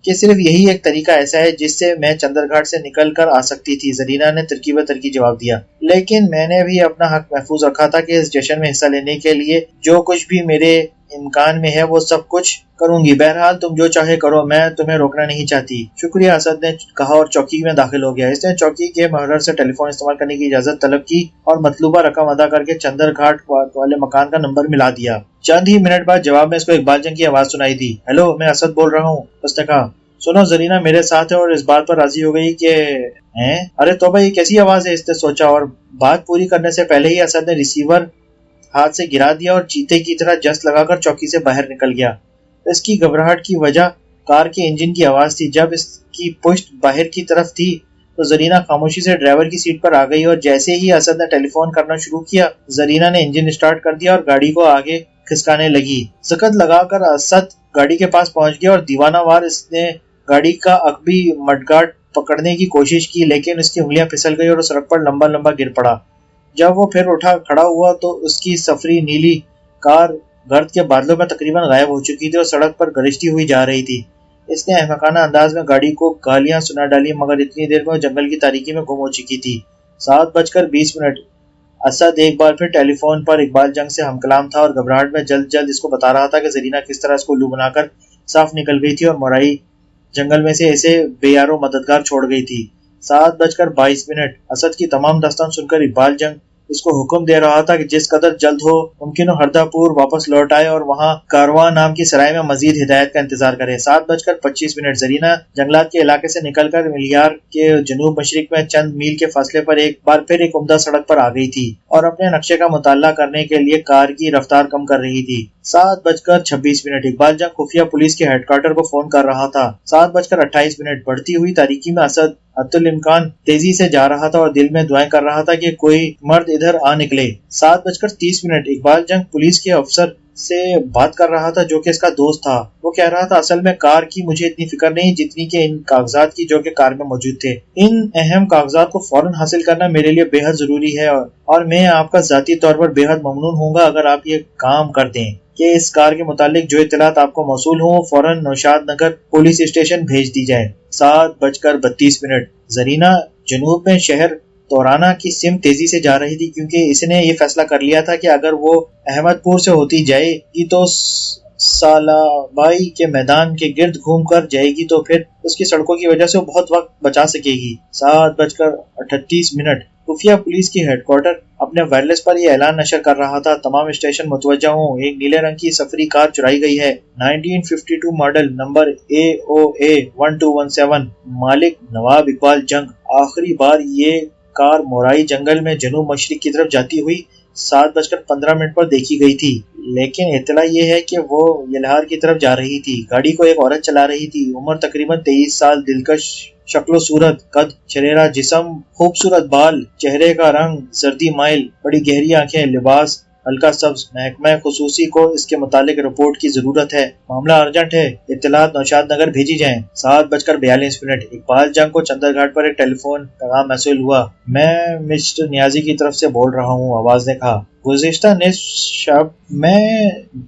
کہ صرف یہی ایک طریقہ ایسا ہے جس سے میں چندر گھاٹ سے نکل کر آ سکتی تھی، زرینہ نے ترکیب ترکی جواب دیا۔ لیکن میں نے بھی اپنا حق محفوظ رکھا تھا کہ اس جشن میں حصہ لینے کے لیے جو کچھ بھی میرے امکان میں ہے وہ سب کچھ کروں گی۔ بہرحال تم جو چاہے کرو، میں تمہیں روکنا نہیں چاہتی۔ شکریہ، اسد نے کہا اور چوکی میں داخل ہو گیا۔ اس نے چوکی کے محرر سے ٹیلی فون استعمال کرنے کی اجازت طلب کی اور مطلوبہ رقم ادا کر کے چندر گھاٹ والے مکان کا نمبر ملا دیا۔ چند ہی منٹ بعد جواب میں اس کو اقبال جنگ کی آواز سنائی دی۔ ہیلو، میں اسد بول رہا ہوں، اس نے کہا۔ سنو، زرینہ میرے ساتھ ہے اور اس بات پر راضی ہو گئی کہ ارے توبہ، یہ کیسی آواز ہے، اس نے سوچا، اور بات پوری کرنے سے پہلے ہی اسد نے ریسیور ہاتھ سے گرا دیا اور چیتے کی طرح جست لگا کر چوکی سے باہر نکل گیا۔ اس کی گھبراہٹ کی وجہ کار کے انجن کی آواز تھی۔ جب اس کی پشت باہر کی طرف تھی تو زرینہ خاموشی سے ڈرائیور کی سیٹ پر آ گئی، اور جیسے ہی اسد نے ٹیلی فون کرنا شروع کیا، زرینہ نے انجن اسٹارٹ کر دیا اور گاڑی کو آگے کھسکانے لگی۔ سکت لگا کر اسد گاڑی کے پاس پہنچ گیا اور دیوانہ وار اس نے گاڑی کا عقبی مڈگارڈ پکڑنے کی کوشش کی، لیکن اس کی انگلیاں پھسل گئی اور سڑک پر لمبا لمبا گر پڑا۔ جب وہ پھر اٹھا کھڑا ہوا تو اس کی سفری نیلی کار گرد کے بادلوں میں تقریباً غائب ہو چکی تھی اور سڑک پر گرجتی ہوئی جا رہی تھی۔ اس نے احمقانہ انداز میں گاڑی کو گالیاں سنا ڈالی، مگر اتنی دیر میں وہ جنگل کی تاریکی میں گم ہو چکی تھی۔ 7:20۔ اسد ایک بار پھر ٹیلی فون پر اقبال جنگ سے ہم کلام تھا اور گھبراہٹ میں جلد جلد اس کو بتا رہا تھا کہ زرینہ کس طرح اس کو الو بنا کر صاف نکل گئی تھی اور مورائی جنگل میں سے اسے بے یار و مددگار چھوڑ گئی تھی۔ 7:22۔ اسد کی تمام داستان سن کر اقبال جنگ اس کو حکم دے رہا تھا کہ جس قدر جلد ہو ممکن ہو ہردہ پور واپس لوٹ آئے اور وہاں کارواں نام کی سرائے میں مزید ہدایت کا انتظار کرے۔ 7:25۔ زرینہ جنگلات کے علاقے سے نکل کر ملیار کے جنوب مشرق میں چند میل کے فاصلے پر ایک بار پھر ایک عمدہ سڑک پر آ گئی تھی اور اپنے نقشے کا مطالعہ کرنے کے لیے کار کی رفتار کم کر رہی تھی۔ 7:26۔ اقبال جنگ خفیہ پولیس کے ہیڈ کوارٹر کو فون کر رہا تھا۔ 7:28۔ بڑھتی ہوئی تاریکی میں اسد الامکان تیزی سے جا رہا تھا اور دل میں دعائیں کر رہا تھا کہ کوئی مرد ادھر آ نکلے۔ 7:30۔ اقبال جنگ پولیس کے افسر سے بات کر رہا تھا جو کہ اس کا دوست تھا۔ وہ کہہ رہا تھا، اصل میں کار کی مجھے اتنی فکر نہیں جتنی کہ ان کاغذات کی جو کہ کار میں موجود تھے۔ ان اہم کاغذات کو فوراً حاصل کرنا میرے لیے بے حد ضروری ہے اور میں آپ کا ذاتی طور پر بے حد ممنون ہوں گا اگر آپ یہ کام کر دیں کہ اس کار کے متعلق جو اطلاعات آپ کو موصول ہوں فوراً نوشاد نگر پولیس اسٹیشن بھیج دی جائے۔ 7:32۔ زرینہ جنوب میں شہر تورانہ کی سمت تیزی سے جا رہی تھی کیونکہ اس نے یہ فیصلہ کر لیا تھا کہ اگر وہ احمد پور سے ہوتی جائے گی تو سالابائی کے میدان کے گرد گھوم کر جائے گی تو پھر اس کی سڑکوں کی وجہ سے وہ بہت وقت بچا سکے گی۔ 7:38۔ خفیہ پولیس کی ہیڈ کوارٹر اپنے وائرلیس پر یہ اعلان نشر کر رہا تھا، تمام اسٹیشن متوجہ ہوں، ایک نیلے رنگ کی سفری کار چرائی گئی ہے، 1952 ماڈل، نمبر AOA 1217، مالک نواب اقبال جنگ۔ آخری بار یہ کار مورائی جنگل میں جنوب مشرق کی طرف جاتی ہوئی 7:15 پر دیکھی گئی تھی، لیکن اطلاع یہ ہے کہ وہ یلہار کی طرف جا رہی تھی۔ گاڑی کو ایک عورت چلا رہی تھی، عمر تقریباً 23 سال، دلکش شکل و صورت، قد چریرا جسم، خوبصورت بال، چہرے کا رنگ زردی مائل، بڑی گہری آنکھیں، لباس ہلکا سبز۔ محکمہ خصوصی کو اس کے متعلق رپورٹ کی ضرورت ہے، معاملہ ارجنٹ ہے، اطلاعات نوشاد نگر بھیجی جائیں۔ 7:42۔ اقبال جنگ کو چندر گھاٹ پر ایک ٹیلی فون پیغام موصول ہوا۔ میں مسٹر نیازی کی طرف سے بول رہا ہوں، آواز نے کہا۔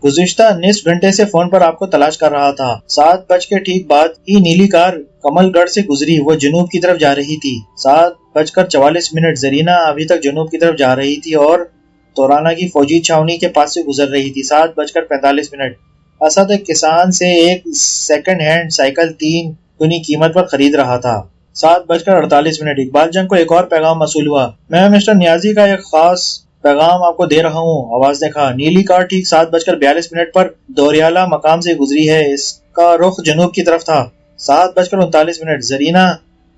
گزشتہ نصف گھنٹے سے فون پر آپ کو تلاش کر رہا تھا۔ 7 بج کے ٹھیک بعد ہی نیلی کار کمل گڑھ سے گزری، وہ جنوب کی طرف جا رہی تھی۔ 7:44۔ زرینہ ابھی تک جنوب کی طرف جا رہی تھی اور تورانہ کی فوجی چھاونی کے پاس سے گزر رہی تھی۔ 7:45۔ اسد ایک کسان سے ایک سیکنڈ ہینڈ سائیکل 3 گنی قیمت پر خرید رہا تھا۔ 7:48۔ اقبال جنگ کو ایک اور پیغام موصول ہوا۔ میں مسٹر نیازی کا ایک خاص پیغام آپ کو دے رہا ہوں، آواز نے کہا۔ نیلی کار ٹھیک 7:42 پر دوریالہ مقام سے گزری ہے، اس کا رخ جنوب کی طرف تھا۔ 7:39۔ زرینہ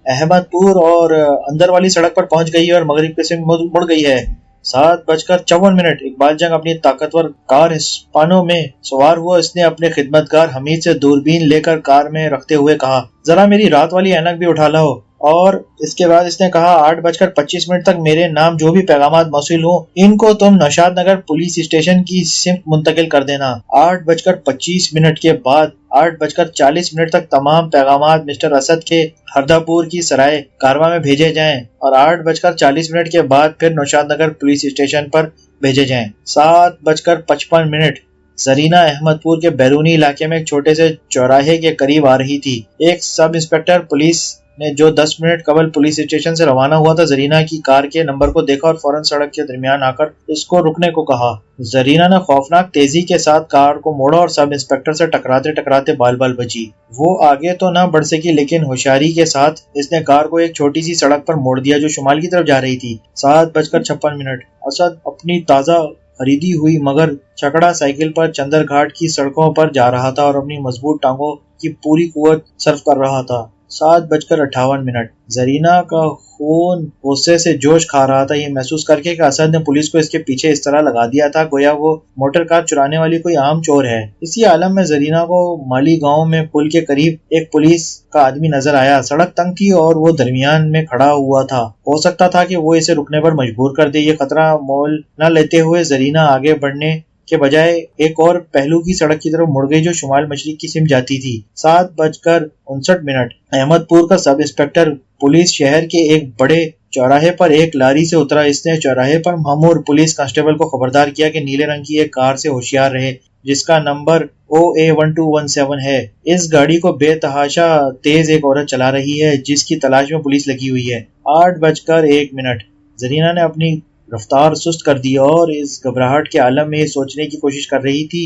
احمد پور اور اندر والی سڑک پر پہنچ گئی ہے اور مغرب کی سمت مڑ گئی ہے۔ 7:54 اقبال جنگ اپنی طاقتور کار ہسپانو میں سوار ہوا. اس نے اپنے خدمتگار حمید سے دوربین لے کر کار میں رکھتے ہوئے کہا ذرا میری رات والی اینک بھی اٹھا لاؤ. اور اس کے بعد اس نے کہا 8:25 تک میرے نام جو بھی پیغامات موصول ہوں ان کو تم نوشاد نگر پولیس اسٹیشن کی سمت منتقل کر دینا. 8:25 کے بعد 8:40 تک تمام پیغامات مسٹر اسد کے ہرداپور کی سرائے کارواں میں بھیجے جائیں اور 8:40 کے بعد پھر نوشاد نگر پولیس اسٹیشن پر بھیجے جائیں. 7:55 زرینہ احمد پور کے بیرونی علاقے میں ایک چھوٹے سے چوراہے کے قریب آ رہی تھی. ایک سب انسپکٹر پولیس نے جو 10 منٹ قبل پولیس اسٹیشن سے روانہ ہوا تھا زرینہ کی کار کے نمبر کو دیکھا اور فوراً سڑک کے درمیان آ کر اس کو رکنے کو کہا. زرینہ نے خوفناک تیزی کے ساتھ کار کو موڑا اور سب انسپکٹر سے ٹکراتے ٹکراتے بال بال بچی. وہ آگے تو نہ بڑھ سکی لیکن ہوشیاری کے ساتھ اس نے کار کو ایک چھوٹی سی سڑک پر موڑ دیا جو شمال کی طرف جا رہی تھی. 7:56 اسد اپنی تازہ خریدی ہوئی مگر چکڑا سائیکل پر چندر گھاٹ کی سڑکوں پر جا رہا تھا اور اپنی مضبوط ٹانگوں کی پوری قوت صرف کر رہا تھا. 7:58 زرینہ کا خون غصے سے جوش کھا رہا تھا یہ محسوس کر کے کہ اسد نے پولیس کو اس کے پیچھے اس طرح لگا دیا تھا گویا وہ موٹر کار چرانے والی کوئی عام چور ہے. اسی عالم میں زرینہ کو مالی گاؤں میں پل کے قریب ایک پولیس کا آدمی نظر آیا. سڑک تنگ تھی اور وہ درمیان میں کھڑا ہوا تھا. ہو سکتا تھا کہ وہ اسے رکنے پر مجبور کر دے. یہ خطرہ مول نہ لیتے ہوئے زرینہ آگے بڑھنے کے بجائے ایک اور پہلو کی سڑک کی طرف مڑ گئی جو شمال مشرق کی سمت جاتی تھی. 7:59 احمد پور کا سب انسپکٹر پولیس شہر کے ایک بڑے چوراہے پر ایک لاری سے اترا. اس نے چوراہے پر مامور پولیس کانسٹیبل کو خبردار کیا کہ نیلے رنگ کی ایک کار سے ہوشیار رہے جس کا نمبر OA1217 ہے. اس گاڑی کو بے تحاشا تیز ایک عورت چلا رہی ہے جس کی تلاش میں پولیس لگی ہوئی ہے. 8:01 زرینہ نے اپنی رفتار سست کر دی اور اس گھبراہٹ کے عالم میں یہ سوچنے کی کوشش کر رہی تھی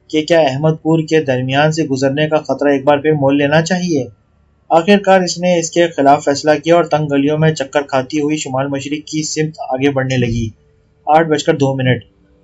کہ کیا احمد پور کے درمیان سے گزرنے کا خطرہ ایک بار پھر مول لینا چاہیے. آخر کار اس نے اس کے خلاف فیصلہ کیا اور تنگ گلیوں میں چکر کھاتی ہوئی شمال مشرق کی سمت آگے بڑھنے لگی. 8:02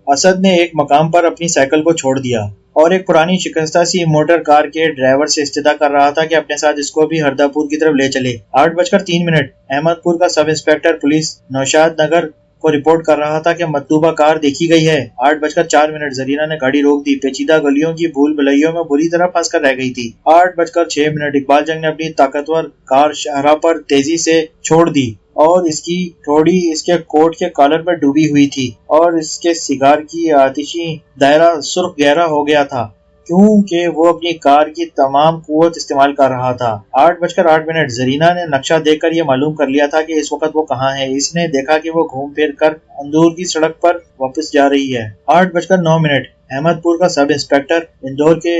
اسد نے ایک مقام پر اپنی سائیکل کو چھوڑ دیا اور ایک پرانی شکستہ سی موٹر کار کے ڈرائیور سے استدعا کر رہا تھا کہ اپنے ساتھ اس کو بھی ہرداپور کی طرف لے چلے. 8:03 احمد پور کا سب انسپکٹر پولیس نوشاد نگر کو رپورٹ کر رہا تھا کہ مطلوبہ کار دیکھی گئی ہے. 8:04 زرینہ نے گاڑی روک دی. پیچیدہ گلیوں کی بھول بھلائیوں میں بری طرح پھنس کر رہ گئی تھی. 8:06 اقبال جنگ نے اپنی طاقتور کار شاہراہ پر تیزی سے چھوڑ دی اور اس کی ٹھوڑی اس کے کوٹ کے کالر پر ڈوبی ہوئی تھی اور اس کے سگار کی آتشی دائرہ سرخ گہرا ہو گیا تھا کیونکہ وہ اپنی کار کی تمام قوت استعمال کر رہا تھا. 8:08 زرینہ نے نقشہ دیکھ کر یہ معلوم کر لیا تھا کہ اس وقت وہ کہاں ہے. اس نے دیکھا کہ وہ گھوم پھر کر اندور کی سڑک پر واپس جا رہی ہے. 8:09 احمد پور کا سب انسپکٹر اندور کے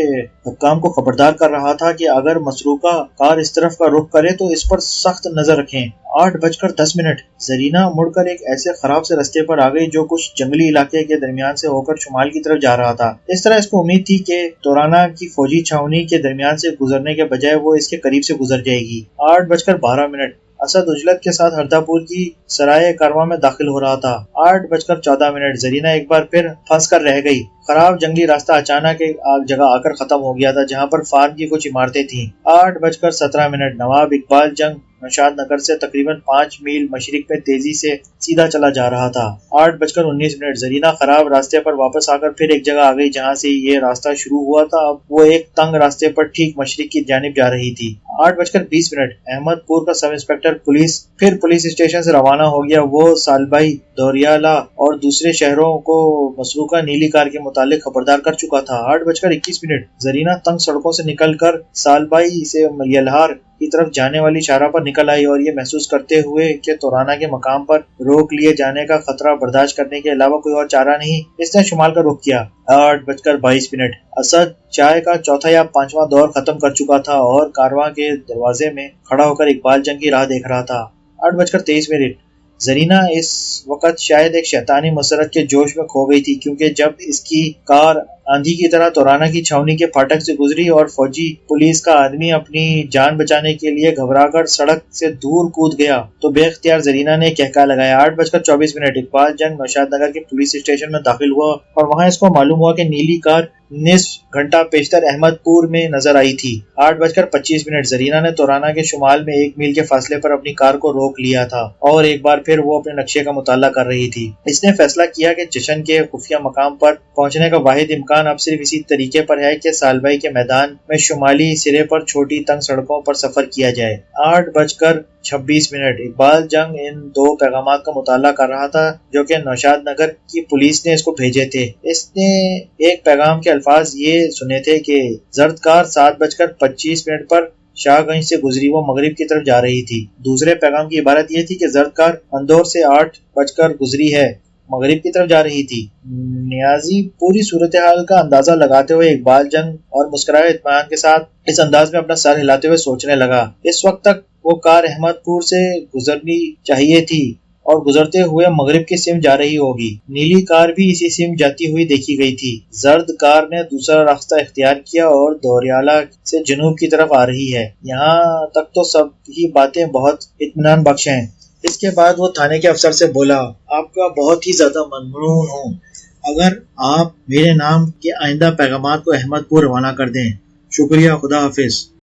حکام کو خبردار کر رہا تھا کہ اگر مسروقہ کار اس طرف کا رخ کرے تو اس پر سخت نظر رکھیں. 8:10 زرینہ مڑ کر ایک ایسے خراب سے رستے پر آ گئی جو کچھ جنگلی علاقے کے درمیان سے ہو کر شمال کی طرف جا رہا تھا. اس طرح اس کو امید تھی کہ تورانا کی فوجی چھاونی کے درمیان سے گزرنے کے بجائے وہ اس کے قریب سے گزر جائے گی. 8:12 اسد اجلت کے ساتھ ہرداپور کی سرائے کارواں میں داخل ہو رہا تھا. 8:14 زرینہ ایک بار پھر پھنس کر رہ گئی. خراب جنگلی راستہ اچانک ایک جگہ آ کر ختم ہو گیا تھا جہاں پر فارم کی کچھ عمارتیں تھیں. 8:17 نواب اقبال جنگ نوشاد نگر سے تقریباً 5 میل مشرق میں تیزی سے سیدھا چلا جا رہا تھا. 8:19 زرینہ خراب راستے پر واپس آ کر پھر ایک جگہ آ گئی جہاں سے یہ راستہ شروع ہوا تھا. اب وہ ایک تنگ راستے پر ٹھیک مشرق کی جانب جا رہی تھی. 8:20 احمد پور کا سب انسپکٹر پولیس پھر پولیس اسٹیشن سے روانہ ہو گیا. وہ سالبائی دوریالہ اور دوسرے شہروں کو مسروقہ نیلی کار کے متعلق خبردار کر چکا تھا. 8:21 زرینہ تنگ سڑکوں سے نکل کر سالبائی سے یلہار کی طرف جانے والی شاہراہ پر نکل آئی اور یہ محسوس کرتے ہوئے کہ تورانا کے مقام پر روک لیے جانے کا خطرہ برداشت کرنے کے علاوہ کوئی اور چارہ نہیں اس نے شمال کا رخ کیا. 8:22 اسد چائے کا چوتھا یا پانچواں دور ختم کر چکا تھا اور کارواں کے دروازے میں کھڑا ہو کر اقبال جنگ کی راہ دیکھ رہا تھا. 8:23 زرینہ اس وقت شاید ایک شیطانی مسرت کے جوش میں کھو گئی تھی کیونکہ جب اس کی کار آندھی کی طرح تورانا کی چھاونی کے پھاٹک سے گزری اور فوجی پولیس کا آدمی اپنی جان بچانے کے لیے گھبرا کر سڑک سے دور کود گیا تو بے اختیار زرینہ نے کہکا لگایا. 8:24 اقبال جنگ نوشاد نگر کے پولیس اسٹیشن میں داخل ہوا اور وہاں اس کو معلوم ہوا کہ نیلی کار نصف گھنٹہ پیشتر احمد پور میں نظر آئی تھی۔ 8:25 زرینہ نے تورانہ کے شمال میں 1 میل کے فاصلے پر اپنی کار کو روک لیا تھا اور ایک بار پھر وہ اپنے نقشے کا مطالعہ کر رہی تھی۔ اس نے فیصلہ کیا کہ جشن کے خفیہ مقام پر پہنچنے کا واحد امکان اب صرف اسی طریقے پر ہے کہ سالبائی کے میدان میں شمالی سرے پر چھوٹی تنگ سڑکوں پر سفر کیا جائے۔ 8:26 اقبال جنگ ان 2 پیغامات کا مطالعہ کر رہا تھا جو کہ نوشاد نگر کی پولیس نے اس کو بھیجے تھے۔ اس نے ایک پیغام کے الفاظ یہ سنے تھے کہ زرد کار 7:25 پر شاہ گنج سے گزری، وہ مغرب کی طرف جا رہی تھی۔ دوسرے پیغام کی عبارت یہ تھی کہ زرد کار اندور سے 8 بج گزری ہے، مغرب کی طرف جا رہی تھی۔ نیازی پوری صورتحال کا اندازہ لگاتے ہوئے اقبال جنگ اور مسکرائے اطمینان کے ساتھ اس انداز میں اپنا سر ہلاتے ہوئے سوچنے لگا۔ اس وقت تک وہ کار احمد پور سے گزرنی چاہیے تھی اور گزرتے ہوئے مغرب کی سمت جا رہی ہوگی۔ نیلی کار بھی اسی سمت جاتی ہوئی دیکھی گئی تھی۔ زرد کار نے دوسرا راستہ اختیار کیا اور دوریالہ سے جنوب کی طرف آ رہی ہے۔ یہاں تک تو سب ہی باتیں بہت اطمینان بخش ہیں۔ اس کے بعد وہ تھانے کے افسر سے بولا، آپ کا بہت ہی زیادہ ممنون ہوں اگر آپ میرے نام کے آئندہ پیغامات کو احمد پور روانہ کر دیں۔ شکریہ، خدا حافظ۔